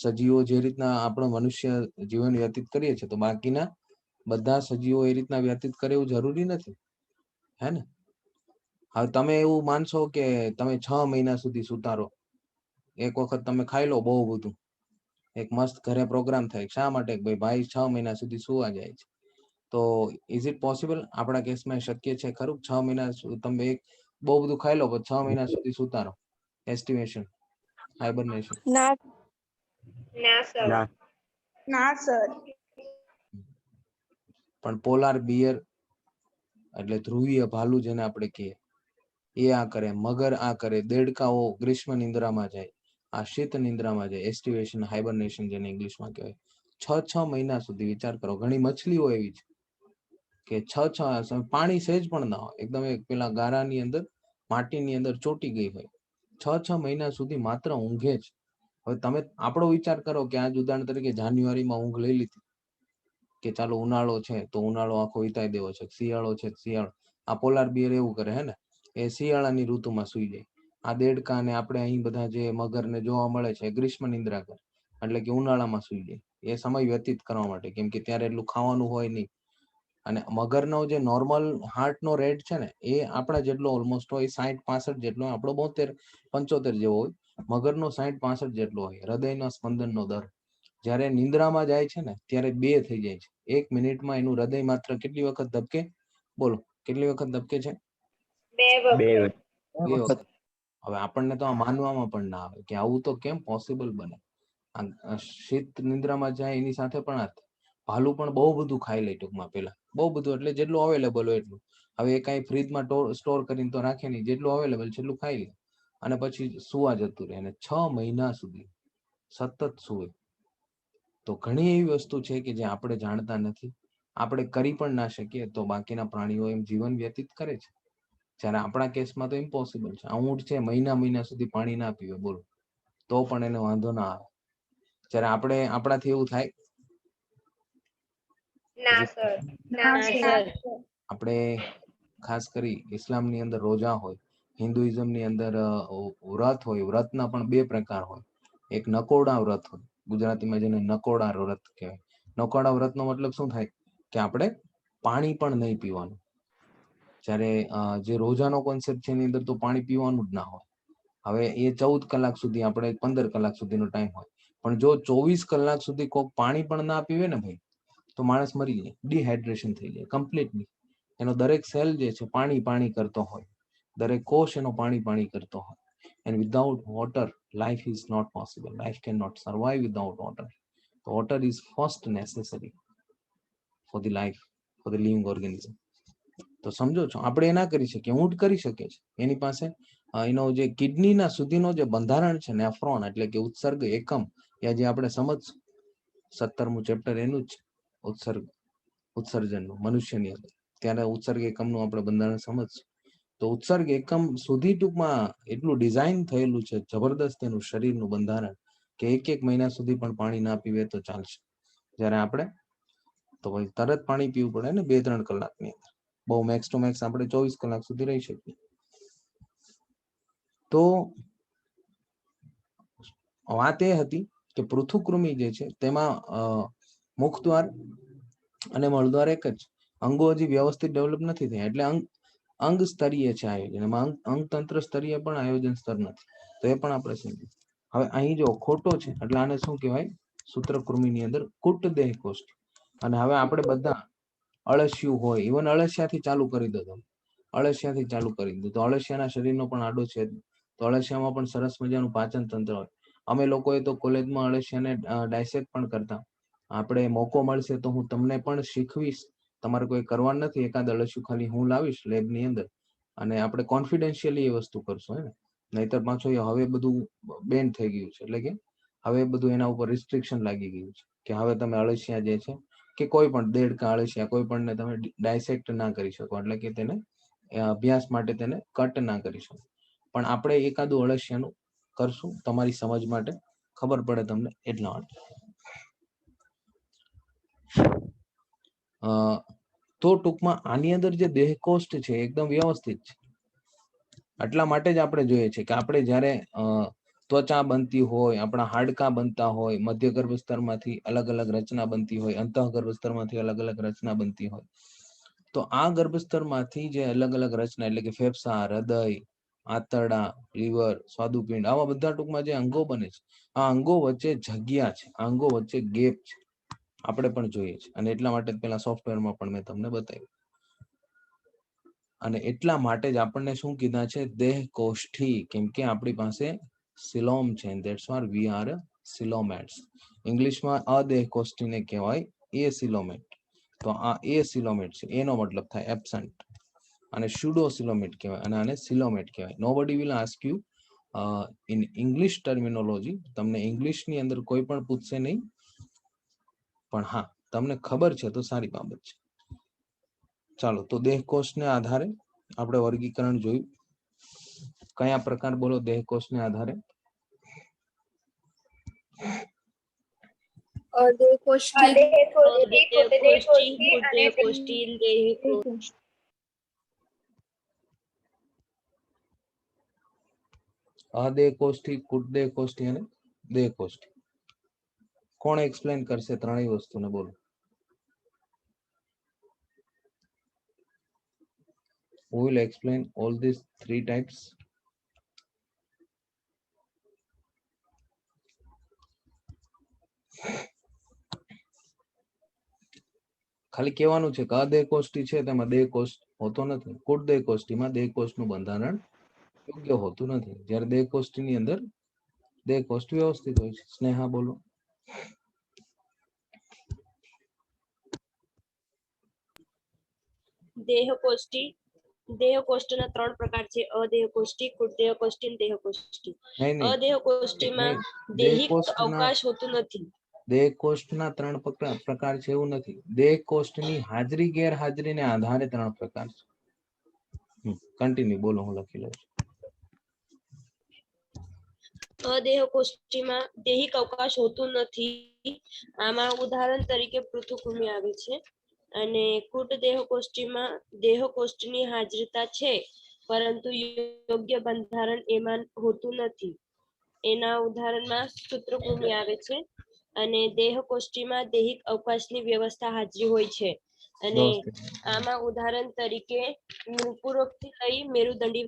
સજીવો જે રીતના આપણો મનુષ્ય જીવન વ્યતીત કરીએ છીએ, તો બાકીના બધા સજીવો એ રીતના વ્યતીત કરે એવું જરૂરી નથી, હે ને? હવે તમે એવું માનશો કે તમે 6 મહિના સુધી સુતારો, એક વખત તમે ખાઈ લો બહુ બધું, એક મસ્ત ઘરે પ્રોગ્રામ થાય. શા માટે? ભાઈ 6 મહિના સુધી સુવા જાય છે. તો તો ઇઝ ઇટ પોસિબલ? આપણા કેસમાં શક્ય છે ખરું? 6 મહિના તમે એક બહુ બધું ખાઈ લો, પછી 6 મહિના સુધી સુતા રહો. એસ્ટિમેશન, હાઇબરનેશન. ના ના સર. ના. ના સર. પણ પોલાર બિયર એટલે ધ્રુવીય ભાલુ જેને આપણે કહીએ, એ આ કરે, મગર આ કરે, દેડકાઓ ગ્રીષ્મ નિંદ્રામાં જાય, આ શીત નિંદ્રામાં જાય, એસ્ટિવેશન હાઇબરનેશન જેને ઇંગ્લિશમાં કહેવાય. 6 મહિના સુધી વિચાર કરો. ઘણી મછલીઓ એવી છે કે 6 પાણી સહેજ પણ ના હોય, એકદમ પેલા ગારાની અંદર માટીની અંદર ચોટી ગઈ હોય, 6 મહિના સુધી માત્ર ઊંઘે જ. હવે તમે આપણો વિચાર કરો કે આજ ઉદાહરણ તરીકે જાન્યુઆરીમાં ઊંઘ લઈ લીધી કે ચાલો ઉનાળો છે તો ઉનાળો આખો વિતાઈ દેવો છે, શિયાળો છે શિયાળો. આ પોલાર બિયર એવું કરે હે ને, એ શિયાળાની ઋતુમાં સુઈ જાય. આ દેડકા ને આપણે અહીં બધા જે મગરને જોવા મળે છે ગ્રીષ્મ નિંદ્રા કરે, એટલે કે ઉનાળામાં સુઈ જાય, એ સમય વ્યતીત કરવા માટે, કેમ કે ત્યારે એટલું ખાવાનું હોય નહીં. અને મગરનો જે નોર્મલ હાર્ટનો રેટ છે ને, એ આપણા જેટલો ઓલમોસ્ટ હોય, 60-65 જેટલો, આપણો 72-75 જેવો હોય. મગરનો 60-65 જેટલો હોય હૃદયના સ્પંદનનો દર. જ્યારે નિંદ્રામાં જાય છે ને ત્યારે 2 થઈ જાય છે. 1 મિનિટમાં એનું હૃદય માત્ર કેટલી વખત ધબકે? બોલો, કેટલી વખત ધબકે છે? 2 બે વખત. 2 વખત. હવે આપણને તો આ માનવામાં પણ ના આવે કે આવું તો કેમ પોસિબલ બને. શીત નિંદ્રામાં જાય એની સાથે પણ આ ભાલુ પણ બહુ બધું ખાઈ લે ટૂંકમાં, પેલા બહુ બધું, એટલે જેટલું અવેલેબલ હોય એટલું. હવે એ કાંઈ ફ્રીજમાં સ્ટોર કરીને તો રાખે નહીં, જેટલું અવેલેબલ છે એટલું ખાઈ લે અને પછી સુવા જતું રહે. અને 6 મહિના સુધી સતત સુવે. તો ઘણી એવી વસ્તુ છે કે જે આપણે જાણતા નથી, આપણે કરી પણ ના શકીએ, તો બાકીના પ્રાણીઓ એમ જીવન વ્યતીત કરે છે. જ્યારે આપણા કેસમાં તો ઇમ્પોસિબલ છે. આ ઊંટ છે મહિના સુધી પાણી ના પીવે, બોલો, તો પણ એને વાંધો ના આવે. જ્યારે આપણાથી એવું થાય? ના સર. ના સર. આપણે ખાસ કરી ઇસ્લામની અંદર રોજા હોય, હિન્દુઇઝમની અંદર વ્રત હોય. વ્રતના પણ 2 પ્રકાર હોય. એક નકોરડા વ્રત હોય, ગુજરાતીમાં જેને નકોરડા વ્રત કહેવાય. નકોરડા વ્રતનો મતલબ શું થાય કે આપણે પાણી પણ નહીં પીવાનું. જ્યારે જે રોજાનો કોન્સેપ્ટ છે એની અંદર તો પાણી પીવાનું જ ના હોય. હવે એ 14 કલાક સુધી, આપણે 15 કલાક સુધીનો ટાઈમ હોય, પણ જો 24 કલાક સુધી કોઈ પાણી પણ ના પીવે ને ભાઈ, તો માણસ મરી જાય, ડિહાઇડ્રેશન થઈ જાય કમ્પ્લીટલી. એનો દરેક સેલ જે છે પાણી કરતો હોય, દરેક કોષ એનો પાણી કરતો હોય. And without water life is not possible. Life can not survive without water. Water is first necessary for the life, for the living organism. તો સમજો છો, આપણે એ ના કરી શકીએ, ઊંટ કરી શકે છે. એની પાસે એનો જે કિડનીના સુધીનો જે બંધારણ છે નેફ્રોન, એટલે કે ઉત્સર્ગ એકમ, એ જે આપણે સમજ 17મું ચેપ્ટર એનું જ ઉત્સર્જનનું મનુષ્યની અંદર, ત્યારે ઉત્સર્ગ એકમનું આપણે બંધારણ સમજશું. તો ઉત્સર્ગ એકમ સુધી ટૂંકમાં એટલું ડિઝાઇન થયેલું છે જબરદસ્ત એનું શરીરનું બંધારણ, કે 1 મહિના સુધી પણ પાણી ના પીવે તો ચાલશે. જ્યારે આપણે તો ભાઈ તરત પાણી પીવું પડે ને 2-3 કલાકની અંદર. બહુ મેક્સ ટુ મેક્સ આપણે 24 કલાક સુધી રહી શકીએ. તો વાત એ હતી કે પૃથુકૃમિ જે છે તેમાં મુખદ્વાર અને મળદ્વાર એક જ, અંગો હજી વ્યવસ્થિત ડેવલપ નથી થયા, એટલે અંગ સ્તરીય છે આયોજન. એમાં અંગતંત્ર સ્તરીય પણ આયોજન સ્તર નથી, તો એ પણ આપણે સમજીએ. હવે અહીં જો ખોટો છે એટલે આને શું કહેવાય? સૂત્રકૃમિની અંદર કુટ દેહ કોષ્ઠ. અને હવે આપણે બધા અળસિયું હોય, ઇવન અળસિયાથી ચાલુ કરી દો, તો અળસિયાના શરીરનો પણ આડો છે. તો અળસિયામાં પણ સરસ મજાનું પાચન તંત્ર હોય. અમે લોકોએ તો કોલેજમાં અળસિયાને ડાયસેક્ટ પણ કરતા. આપણે મોકો મળશે તો હું તમને પણ શીખવીશ. તમારે કોઈ કરવાનું નથી, એકાદ અળસિયું ખાલી હું લાવીશ લેબની અંદર, અને આપણે કોન્ફિડેન્શિયલી એ વસ્તુ કરશું, હે ને. નહીતર પાછું હવે બધું બેન થઈ ગયું છે, એટલે કે હવે બધું એના ઉપર રિસ્ટ્રિક્શન લાગી ગયું છે કે હવે તમે અળસિયા જે છે કે કોઈ પણ દેડકા, અળસિયા, કોઈ પણને તમે ડાયસેક્ટ ના કરી શકો, એટલે કે તેને અભ્યાસ માટે તેને કટ ના કરી શકો. પણ આપણે એકાદું અળસિયાનું કરશું તમારી સમજ માટે, ખબર પડે તમને એટલા માટે. તો ટૂંકમાં આની અંદર જે દેહ કોષ્ઠ છે એકદમ વ્યવસ્થિત છે. એટલા માટે જ આપણે જોઈએ છે કે આપણે જ્યારે ત્વચા બનતી હોય, આપણા હાડકા બનતા હોય, મધ્ય ગર્ભસ્તરમાંથી અલગ અલગ રચના બનતી હોય, અંતઃ ગર્ભસ્તરમાંથી અલગ અલગ રચના બનતી હોય, તો આ ગર્ભસ્તરમાંથી જે અલગ અલગ રચના, એટલે કે ફેફસા, હૃદય, આંતરડા, લીવર, સ્વાદુપિંડ, આવા બધા ટૂંકમાં જે અંગો બને છે, આ અંગો વચ્ચે જગ્યા છે, આ અંગો વચ્ચે ગેપ છે. આપણે પણ જોઈએ છે અને એટલા માટે પેલા સોફ્ટવેરમાં પણ મેં તમને બતાવ્યું અને એટલા માટે જ આપણને શું કીધા છે દેહ કોષ્ઠી કેમ કે આપણી પાસે સિલોમ છે ધેટ્સ વાય વી આર સિલોમેટ્સ ઇંગ્લિશમાં અદેહ કોષ્ઠીને કહેવાય એ સિલોમેટ તો આ એ સિલોમેટ છે એનો મતલબ થાય એબ્સન્ટ અને સ્યુડો સિલોમેટ કહેવાય અને આને સિલોમેટ કહેવાય nobody will ask you in English terminology તમને ઇંગ્લિશની અંદર કોઈ પણ પૂછશે નહીં પણ હા તમને ખબર છે તો સારી બાબત છે ચાલો તો દેહકોષને આધારે આપણે વર્ગીકરણ જોયું કયા પ્રકાર બોલો દેહકોષને આધારે અદેહકોષ્ઠી અદેહકોષ્ઠી, કુટદેહકોષ્ઠી અને દેહકોષ્ઠી, દેહકોષ્ઠી. અદેહકોષ્ઠી કુટદેહકોષ્ઠી અને દેહકોષ્ઠી કોણ એક્સપ્લેન કરશે ત્રણેય વસ્તુને બોલો who will explain all these three types ખાલી કહેવાનું છે કે અદેહકોષ્ઠી છે તેમાં દેહકોષ્ઠ હોતો નથી કુટદેહકોષ્ઠીમાં દેહકોષ્ઠનું બંધારણ યોગ્ય હોતું નથી જ્યારે દેહકોષ્ઠીની અંદર દેહકોષ્ઠ વ્યવસ્થિત હોય છે સ્નેહા બોલો દેહકોષ્ઠના 3 પ્રકાર છે અદેહકોષ્ઠી કુટદેહકોષ્ઠી અને દેહકોષ્ઠી નહીં નહીં અદેહકોષ્ઠીમાં નહીં દૈહિક દેહકોષ્ઠના અવકાશ હોતું નથી દેહકોષ્ઠના 3 પ્રકાર છે એવું નથી દેહકોષ્ઠની હાજરી ગેરહાજરીને આધારે 3 પ્રકાર છે કન્ટિન્યુ બોલો હું લખી લઉં છું અદેહકોષ્ઠીમાં દૈહિક અવકાશ હોતું નથી આમાં ઉદાહરણ તરીકે પૃથુકૃમિ આવે છે અને કુટદેહકોષ્ઠીમાં દેહકોષ્ઠની હાજરીતા છે પરંતુ યોગ્ય બંધારણ એમાં હોતું નથી એના ઉદાહરણમાં સૂત્રકૃમિ આવે છે અને દેહકોષ્ઠીમાં દૈહિક અવકાશની વ્યવસ્થા હાજરી હોય છે અને આમાં ઉદાહરણ તરીકે નુપુરોક્થી લઈ મેરુદંડી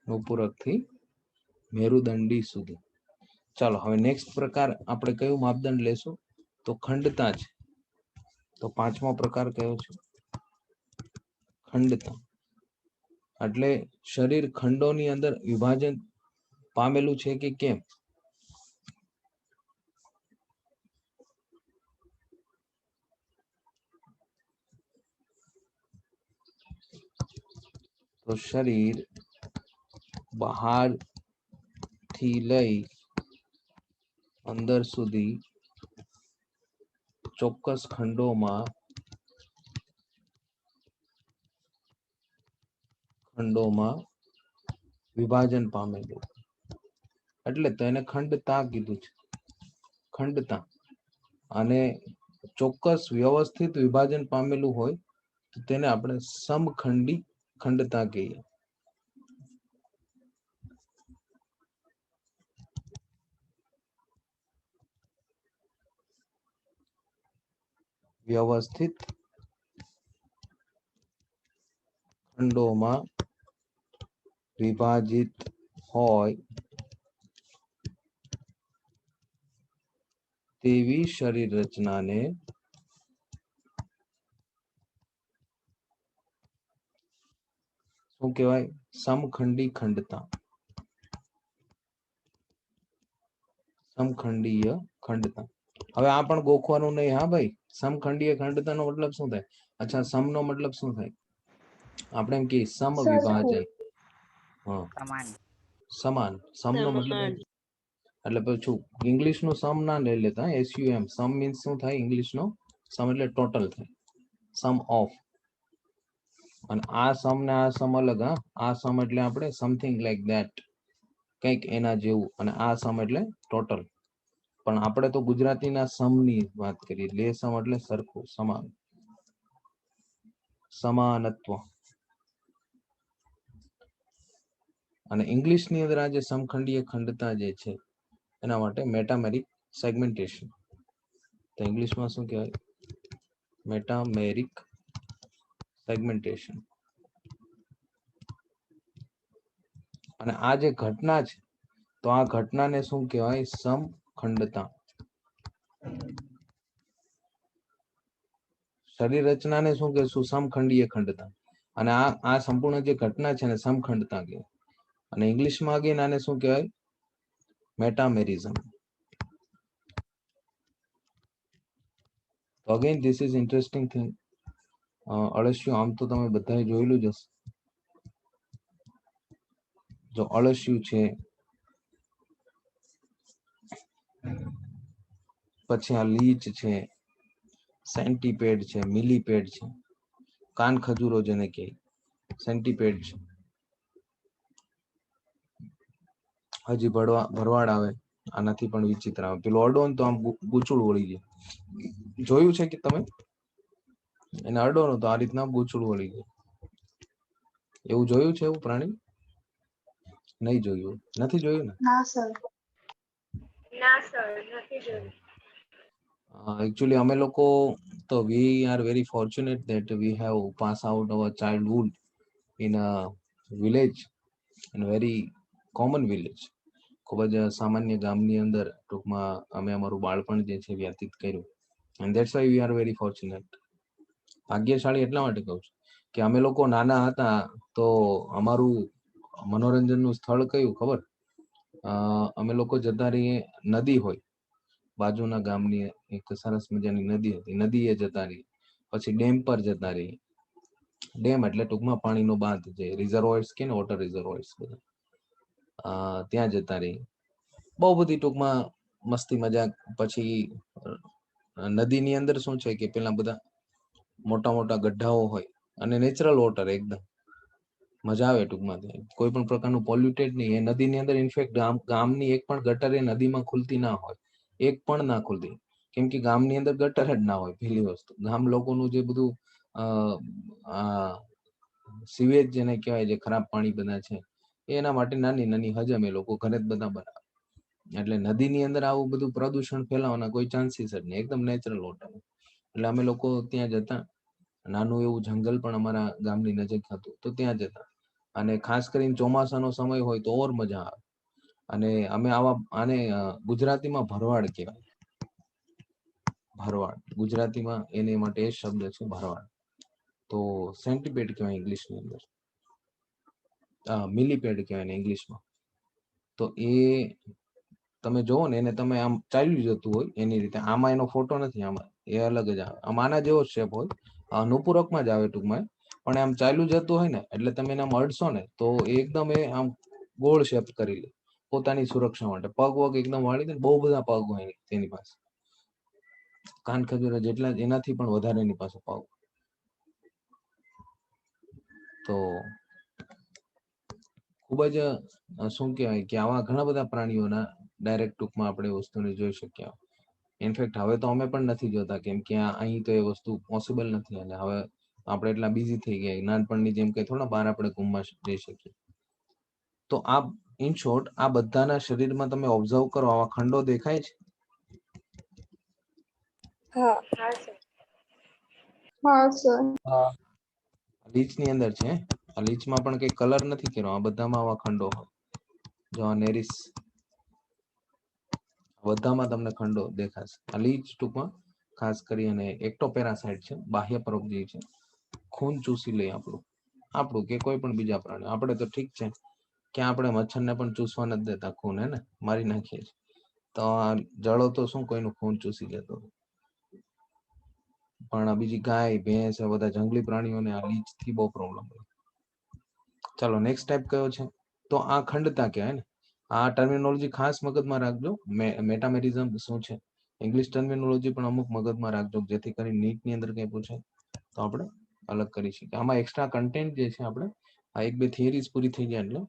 નુપુરકથી મેરુદંડી સુધી ચાલો હવે નેક્સ્ટ પ્રકાર આપણે કયું માપદંડ લેશું તો ખંડતા છે તો 5મો પ્રકાર કયો છે ખંડતા એટલે શરીર ખંડોની અંદર વિભાજન પામેલું છે કે કેમ તો શરીર બહાર થી લઈ અંદર સુધી ચોક્કસ ખંડોમાં વિભાજન પામેલું એટલે તો એને ખંડતા કીધું છે ખંડતા અને ચોક્કસ વ્યવસ્થિત વિભાજન પામેલું હોય તો તેને આપણે સમખંડી ખંડતા કહીએ વ્યવસ્થિત ખંડોમાં વિભાજિત હોય તેવી શરીર રચનાને શું કહેવાય સમખંડી ખંડતા સમખંડીય ખંડતા હવે આ પણ ગોખવાનું નહીં હા ભાઈ સમખંડીય ખંડતા નો મતલબ શું થાય અચ્છા સમ નો મતલબ શું થાય આપણે એમ કે સમ વિભાજન સમાન સમ નો મતલબ એટલે પછી ઇંગ્લિશ નો સમ ના લઈ લેતા SUM સમ મીન્સ શું થાય ઇંગ્લિશ નો સમ એટલે ટોટલ થાય સમ ઓફ અને આ સમ ને આ સમ અલગ આ સમ એટલે આપણે સમથિંગ લાઈક ધેટ કંઈક એના જેવું અને આ સમ એટલે ટોટલ પણ આપણે તો ગુજરાતીના સમ ની વાત કરીએ લે સમ એટલે સરખું સમાન સમાનત્વ અને ઇંગ્લિશ ની અંદર આ જે સમખંડીય ખંડતા જે છે એના માટે મેટામેરિક સેગમેન્ટેશન તો ઇંગ્લિશમાં શું કહેવાય મેટામેરિક સેગમેન્ટેશન અને આ જે ઘટના છે તો આ ઘટનાને શું કહેવાય? સમખંડતા. શરીર રચનાને શું કહેશું? સમખંડીય ખંડતા. અને આ સંપૂર્ણ જે ઘટના છે ને સમખંડતા કહેવાય. અને ઇંગ્લિશમાં અગેન આને શું કહેવાય? Metamerism. Again this is interesting thing. અળસિયું આમ તો તમે બધાએ જોયેલું જ હશે. જો અળસિયું છે, પછી આ લીચ છે, સેન્ટીપેડ છે, મિલીપેડ છે, કાન ખજૂરો જેને કહે, સેન્ટીપેડ છે. હજી ભરવાડ આવે, આનાથી પણ વિચિત્ર આવે. પેલું અડો ને તો આમ ગૂંચુડ વળી જાય. જોયું છે કે તમે? એને અડો ને તો આ રીતના ગૂંચુડ વળી જાય. એવું જોયું છે? એવું પ્રાણી નહીં જોયું? નથી જોયું ને? ના સર નથી જોયું. Actually અમે લોકો તો we are very fortunate that we have passed out our childhood in a village, in a very common village. ખૂબ જ સામાન્ય ગામની અંદર ટૂંકમાં અમે અમારું બાળપણ જે છે વ્યતીત કર્યું. and that's why we are very fortunate. ભાગ્યશાળી એટલા માટે કહું છું કે અમે લોકો નાના હતા તો અમારું મનોરંજનનું સ્થળ કયું ખબર? અમે લોકો જતા રહીએ, નદી હોય બાજુના ગામની, એક સરસ મજાની નદી હતી, નદીએ જતા રહીએ. પછી ડેમ પર જતા રહીએ. ડેમ એટલે ટૂંકમાં પાણીનો બાંધ, જે રિઝર્વોયર્સ કે ને, વોટર રિઝર્વોયર્સ બધા, ત્યાં જતા રહીએ. બહુ બધી ટૂંકમાં મસ્તી મજાક. પછી નદીની અંદર શું છે કે પેલા બધા મોટા મોટા ગઢ્ઢાઓ હોય અને નેચરલ વોટર એકદમ મજા આવે ટૂંકમાં. કોઈ પણ પ્રકારનું પોલ્યુટેડ નહીં. એ નદીની અંદર ઇનફેક્ટ ગામની એક પણ ગટર એ નદીમાં ખુલતી ના હોય, એક પણ ના ખુલતી. કેમ કે ગામની અંદર ગટર જ ના હોય. પહેલી વસ્તુ, ગામ લોકોનું જે બધું સિવેજ જેને કહેવાય, જે ખરાબ પાણી બધા છે, એના માટે નાની નાની હજમ એ લોકો ઘરે જ બધા બનાવે. એટલે નદીની અંદર આવું બધું પ્રદૂષણ ફેલાવાના કોઈ ચાન્સીસ જ નહીં. એકદમ નેચરલ વોટર. એટલે અમે લોકો ત્યાં જતા. નાનું એવું જંગલ પણ અમારા ગામની નજીક હતું, તો ત્યાં જતા. અને ખાસ કરીને ચોમાસાનો સમય હોય તો ઓર મજા આવે. અને અમે આને ગુજરાતીમાં ભરવાડ કહેવાય. ભરવાડ ગુજરાતીમાં એને માટે એ શબ્દ છે, ભરવાડ. તો સેન્ટીપેડ કહેવાય ઇંગ્લિશની અંદર, મિલીપેડ કહેવાય ઇંગ્લિશમાં. તો એ તમે જોવો ને, એને તમે આમ ચાલ્યું જતું હોય એની રીતે. આમાં એનો ફોટો નથી, આમાં એ અલગ જ આવે. આમ આના જેવો શેપ હોય, નુપુરકમાં જ આવે ટૂંકમાં. પણ આમ ચાલ્યું જતું હોય ને, એટલે તમે એને આમ અડશો ને તો એકદમ એ આમ ગોળ શેપ કરી લે પોતાની સુરક્ષા માટે. પગ વગ એકદમ વાળી દે. બહુ બધા પગ હોય તેની પાસે. કાન ખજૂરા જેટલા, એનાથી પણ વધારે એની પાસે પગ. તો ખૂબ જ શું કહેવાય કે આવા ઘણા બધા પ્રાણીઓના ડાયરેક્ટ ટૂંકમાં આપણે વસ્તુને જોઈ શકીએ. ઇનફેક્ટ હવે તો અમે પણ નથી જોતા, કેમ કે અહીં તો એ વસ્તુ પોસિબલ નથી. અને હવે આપણે એટલા બિઝી થઈ ગયા, નાનપણની જેમ કે થોડા બહાર આપણે ઘૂમવા જઈ શકીએ. તો આ ઇન શોર્ટ, આ બધાના શરીરમાં તમે ઓબ્ઝર્વ કરો, આવા ખંડો દેખાય છે. હા સર લીચની અંદર છે. આ લીચમાં પણ કઈ કલર નથી કર્યો. આ બધામાં આવા ખંડો હોય. જો આ નેરિસ, બધામાં તમને ખંડો દેખાશે. આ લીચ ટૂંકમાં ખાસ કરી અને એક્ટોપેરાસાઇટ છે, બાહ્ય પરોપજીવી છે. ખૂન ચૂસી લે આપણું કે કોઈ પણ બીજા પ્રાણી. આપણે તો ઠીક છે કે આપણે મચ્છરને પણ ચૂસવા નથી દેતા ખૂન, હે ને, મારી નાખીએ છીએ. તો આ જળો તો શું કોઈનું ખૂન ચૂસી લેતો. પણ આ બીજી ગાય, ભેંસ, બધા જંગલી પ્રાણીઓને આ લીચ થી બહુ પ્રોબ્લેમ હોય. ચાલો નેક્સ્ટ ટાઈપ કયો છે? તો આ ખંડતા કહેવાય ને. આ ટર્મિનોલોજી ખાસ મગજમાં રાખજો. મેટામેરિઝમ શું છે, ઇંગ્લિશ ટર્મિનોલોજી પણ અમુક મગજમાં રાખજો, જેથી કરી નીટની અંદર કંઈ પૂછે તો આપણે અલગ કરી શકીએ. આમાં એક્સ્ટ્રા કન્ટેન્ટ જે છે, આપણે આ એક બે થિયરીઝ પૂરી થઈ જાય એટલે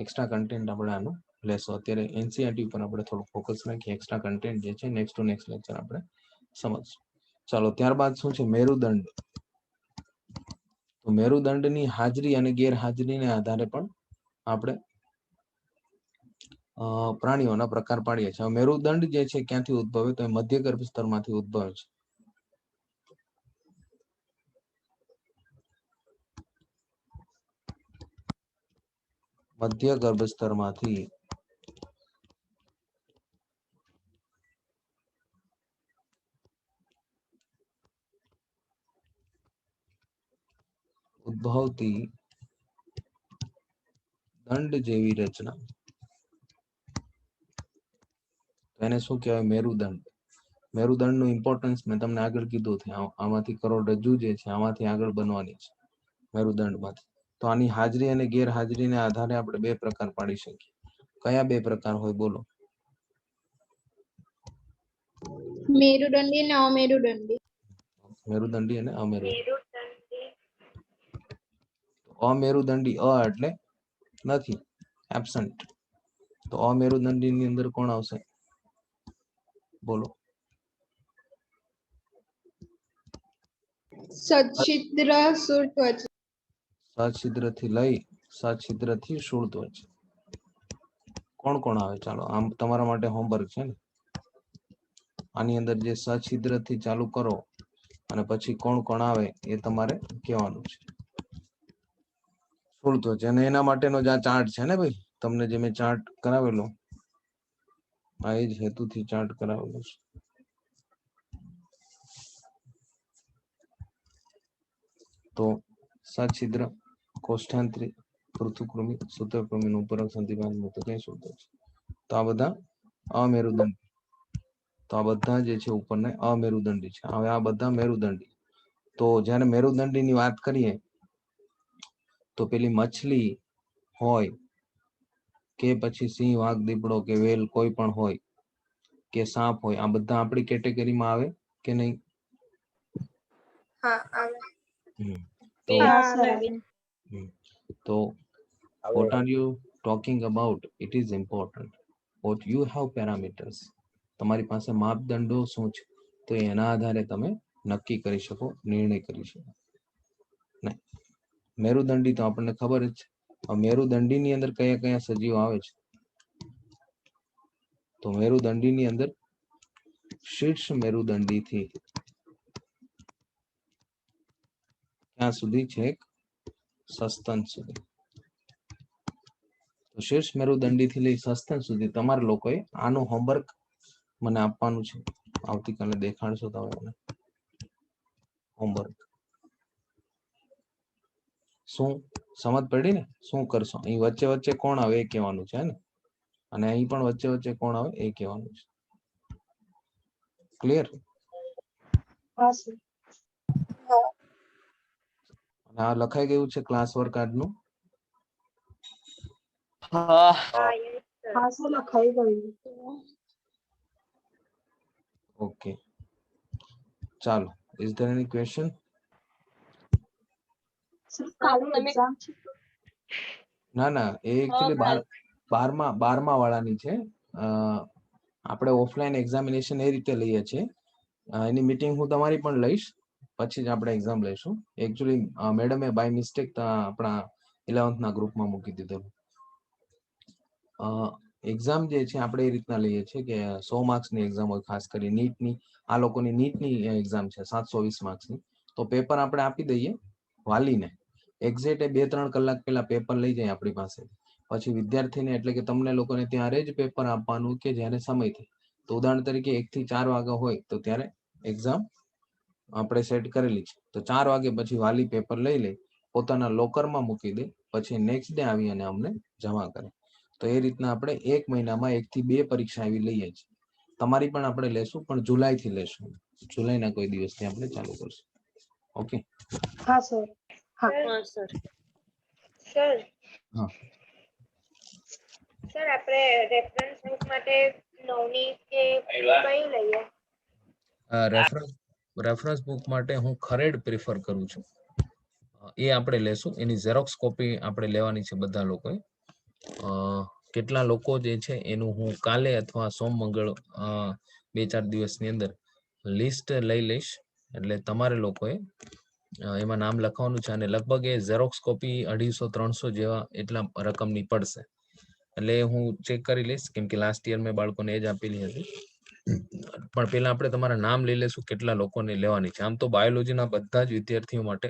એક્સ્ટ્રા કન્ટેન્ટ આપણે આનું લેશો. અત્યારે એનસીઆરટી ઉપર આપણે થોડું ફોકસ રાખીએ. એક્સ્ટ્રા કન્ટેન્ટ જે છે નેક્સ્ટ ટુ નેક્સ્ટ લેક્ચર આપણે સમજશું. ચાલો, ત્યારબાદ શું છે? મેરુદંડ. તો મેરુદંડની હાજરી અને ગેરહાજરીને આધારે પણ આપણે પ્રાણીઓના પ્રકાર પાડીએ છીએ. મેરુદંડ જે છે ક્યાંથી ઉદ્ભવે? તો મધ્ય ગર્ભ સ્તરમાંથી ઉદ્ભવે છે. મધ્ય ગર્ભ સ્તરમાંથી ઉદ્ભવતી દંડ જેવી રચના, એને શું કહેવાય? મેરુદંડ. મેરુદંડનું ઇમ્પોર્ટન્સ મેં તમને આગળ કીધું છે. આમાંથી કરોડરજ્જુ જે છે આમાંથી આગળ બનવાની છે મેરુદંડમાંથી. તો આની હાજરી અને ગેરહાજરીને આધારે આપણે બે પ્રકાર પાડી શકીએ. કયા બે પ્રકાર હોય બોલો? મેરુદંડી અને અમેરુદંડી. મેરુદંડી અને અમેરુદંડી. અમેરુદંડી એટલે નથી, એબ્સન્ટ. તો અમેરુદંડી ની અંદર કોણ આવશે બોલો? સચ્છિદ્ર સુત્વચ. સછિદ્ર થી લઈ સછિદ્ર થી શૂળત્વચ. કોણ કોણ આવે? ચાલો, આમ તમારા માટે હોમવર્ક છે ને. આની અંદર જે સછિદ્ર થી ચાલુ કરો અને પછી કોણ કોણ આવે એ તમારે કહેવાનું છે. શૂળત્વચ. અને એના માટેનો જે આ ચાર્ટ છે ને ભાઈ, તમને જે મેં ચાર્ટ કરાવેલો, આ એ જ હેતુથી ચાર્ટ કરાવેલો છે. તો સછિદ્ર, કોષ્ઠાંતરી, પૃથુકૃમિ, સૂત્રકૃમિ નું ઉપરક સંધિપાદ મુક્ત કઈ શોધો છે? તો આ બધા અમેરુદંડી. તો આ બધા જે છે ઉપરને અમેરુદંડી છે. હવે આ બધા મેરુદંડી. તો જ્યારે મેરુદંડી ની વાત કરીએ તો પેલી મછલી હોય કે પછી સિંહ, વાઘ, દીપડો કે વેલ કોઈ પણ હોય કે સાપ હોય, આ બધા આપણી કેટેગરીમાં આવે કે નહીં? હા આવે. તો આવે. તો what are you talking about? It is important. What you have parameters. તમારી પાસે માપદંડો શું છે તો એના આધારે તમે નક્કી કરી શકો, નિર્ણય કરી શકો. નહીં, મેરુદંડી તો આપણને ખબર જ છે. મેરુદંડી ની અંદર કયા કયા સજીવો આવે છે? તો મેરુદંડી ની અંદર શીર્ષ મેરુદંડી થી ક્યાં સુધી છે? સસ્તન સુધી. તો શીર્ષ મેરુદંડી થી લઈ સસ્તન સુધી તમારા લોકોએ આનું હોમવર્ક મને આપવાનું છે. આવતીકાલે દેખાડશો તમે મને હોમવર્ક. શું સમજ પડી ને? શું કરશો? અહીં વચ્ચે વચ્ચે કોણ આવે એ કહેવાનું છે ને, અને અહીં પણ વચ્ચે વચ્ચે કોણ આવે એ કહેવાનું છે. ક્લિયર? અને આ લખાઈ ગયું છે ક્લાસ વર્ક આજનું? ઓકે, ચાલો. Is there any question? ના ના, એ એકચ્યુઅલી 12મા વાળાની છે. આપણે ઓફલાઈન એક્ઝામિનેશન એ રીતે લઈએ છીએ. એની મીટિંગ હું તમારી પણ લઈશ, પછી જ આપણે એક્ઝામ લઈશું. એકચ્યુઅલી મેડમે બાય મિસ્ટેક આપણા 11th ના ગ્રુપમાં મૂકી દીધેલું. એક્ઝામ જે છે આપણે એ રીતના લઈએ છીએ કે 100 માર્ક્સની એક્ઝામ હોય. ખાસ કરી નીટની, આ લોકોની નીટની એક્ઝામ છે 720 માર્ક્સની. તો પેપર આપણે આપી દઈએ વાલીને. એક્ઝેક્ટ 2-3 કલાક પહેલા પેપર લઈ જાય આપણી પાસે. પછી વિદ્યાર્થીને એટલે કે તમને લોકોને ત્યારે જ પેપર આપવાનું કે જ્યારે સમય થાય. તો ઉદાહરણ તરીકે 1 થી 4 વાગ્યા હોય તો ત્યારે એક્ઝામ આપણે સેટ કરેલી છે. તો 4 વાગે પછી વાલી પેપર લઈ લે, પોતાના લોકરમાં મૂકી દે, પછી નેક્સ્ટ ડે આવી અને અમને જમા કરે. તો એ રીતના આપણે 1 મહિનામાં 1 થી 2 પરીક્ષા એવી લઈએ છીએ. તમારી પણ આપણે લેશું, પણ જુલાઈથી લેશું. જુલાઈના કોઈ દિવસથી આપણે ચાલુ કરશું. ઓકે? હા સર. હા સર. સર હા. સર આપણે રેફરન્સ બુક માટે 9ની કે કઈ લઈએ? રેફરન્સ બુક માટે હું ખરેડ પ્રિફર કરું છું. એ આપણે લેશું. એની ઝેરોક્સ કોપી આપણે લેવાની છે બધા લોકોએ. કેટલા લોકો જે છે એનું હું કાલે અથવા સોમ મંગળ 2-4 દિવસની અંદર લિસ્ટ લઈ લઈશ. એટલે તમારે લોકોએ એમાં નામ લખવાનું છે. અને લગભગ એ ઝેરોક્સ કોપી 250-300 જેવા એટલા રકમની પડશે. એટલે હું ચેક કરી લઈશ, કેમ કે લાસ્ટ યર મેં બાળકોને એ જ આપેલી હતી. પણ પેલા આપણે તમારા નામ લઈ લેશું કેટલા લોકોને લેવાની છે. આમ તો બાયોલોજીના બધા જ વિદ્યાર્થીઓ માટે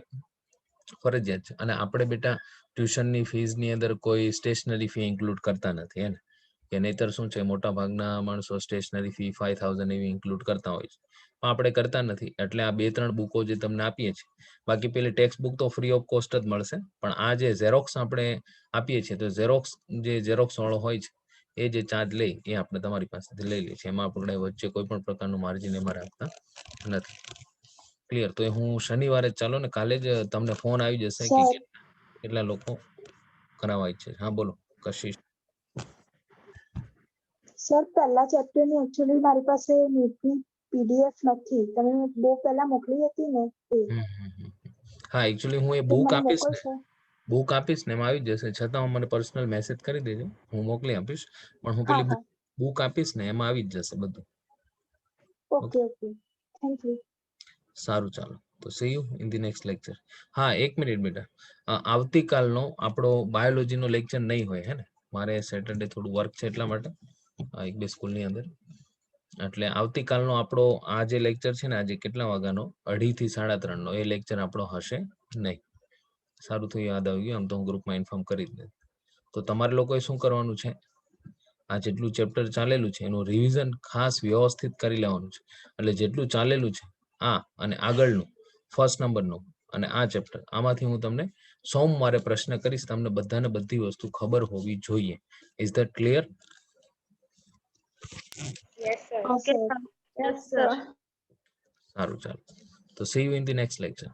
ફરજિયાત છે. અને આપણે બેટા ટ્યુશનની ફીઝની અંદર કોઈ સ્ટેશનરી ફી ઇન્ક્લુડ કરતા નથી. એને કે નહીતર શું છે મોટા ભાગના માણસો સ્ટેશનરી ફી 5000 એવી ઇન્ક્લુડ કરતા હોય છે, પણ આપણે કરતા નથી. એટલે આ 2-3 બુકો જે તમને આપીએ છીએ, બાકી પેલી ટેક્સ્ટ બુક તો ફ્રી ઓફ કોસ્ટ જ મળશે, પણ આ જે ઝેરોક્સ આપણે આપીએ છીએ તો ઝેરોક્સ વાળો હોય છે એ જે ચાર્જ લે એ આપણે તમારી પાસેથી લઈ લઈએ છીએ. એમાં આપણે વચ્ચે કોઈ પણ પ્રકારનું માર્જિન એમાં રાખતા નથી. ક્લિયર? તો એ હું શનિવારે ચાલો ને કાલે જ તમને ફોન આવી જશે કે સર કેટલા લોકો કરાવવા ઈચ્છે છે. હા બોલો કશિશ. સર પહેલા ચેપ્ટરની એકચ્યુઅલી મારી પાસે નીટની પીડીએફ નથી. તમે બહુ પહેલા મોકલી હતી ને એ. હા એકચ્યુઅલી હું એ તો બુક મને આપીશ ને, મોકલશો? એમાં આવી જશે. છતાં હું મને પર્સનલ મેસેજ કરી દેજો, હું મોકલી આપીશ. પણ હું હા પેલી હા બુક આપીશ ને એમાં આવી જ જશે બધું. Okay okay thank you. સારું ચાલો, તો C you in the next lecture. હા એક મિનિટ બેટા, આવતીકાલનો આપણો બાયોલોજીનો લેક્ચર નહીં હોય હે ને, મારે સેટરડે થોડું વર્ક છે એટલા માટે, એક બે સ્કૂલની અંદર. એટલે આવતીકાલનો આપણો આ જે લેક્ચર છે ને, આજે કેટલા વાગ્યાનો, 2:30 થી 3:30 નો, એ લેક્ચર આપણો હશે નહીં. સારું થયું યાદ આવી ગયું, આમ તો હું ગ્રુપમાં ઇન્ફોર્મ કરી જ દે. તો તમારે લોકોએ શું કરવાનું છે, આ જેટલું ચેપ્ટર ચાલેલું છે એનું રિવિઝન ખાસ વ્યવસ્થિત કરી લેવાનું છે. એટલે જેટલું ચાલેલું છે આ અને આગળનું ફર્સ્ટ નંબરનું અને આ ચેપ્ટર, આમાંથી હું તમને સોમવારે પ્રશ્ન કરીશ. તમને બધાને બધી વસ્તુ ખબર હોવી જોઈએ. Is that clear? Yes sir. Okay sir sir. Yes, sir. સારું ચાલો, તો C you in the next lecture.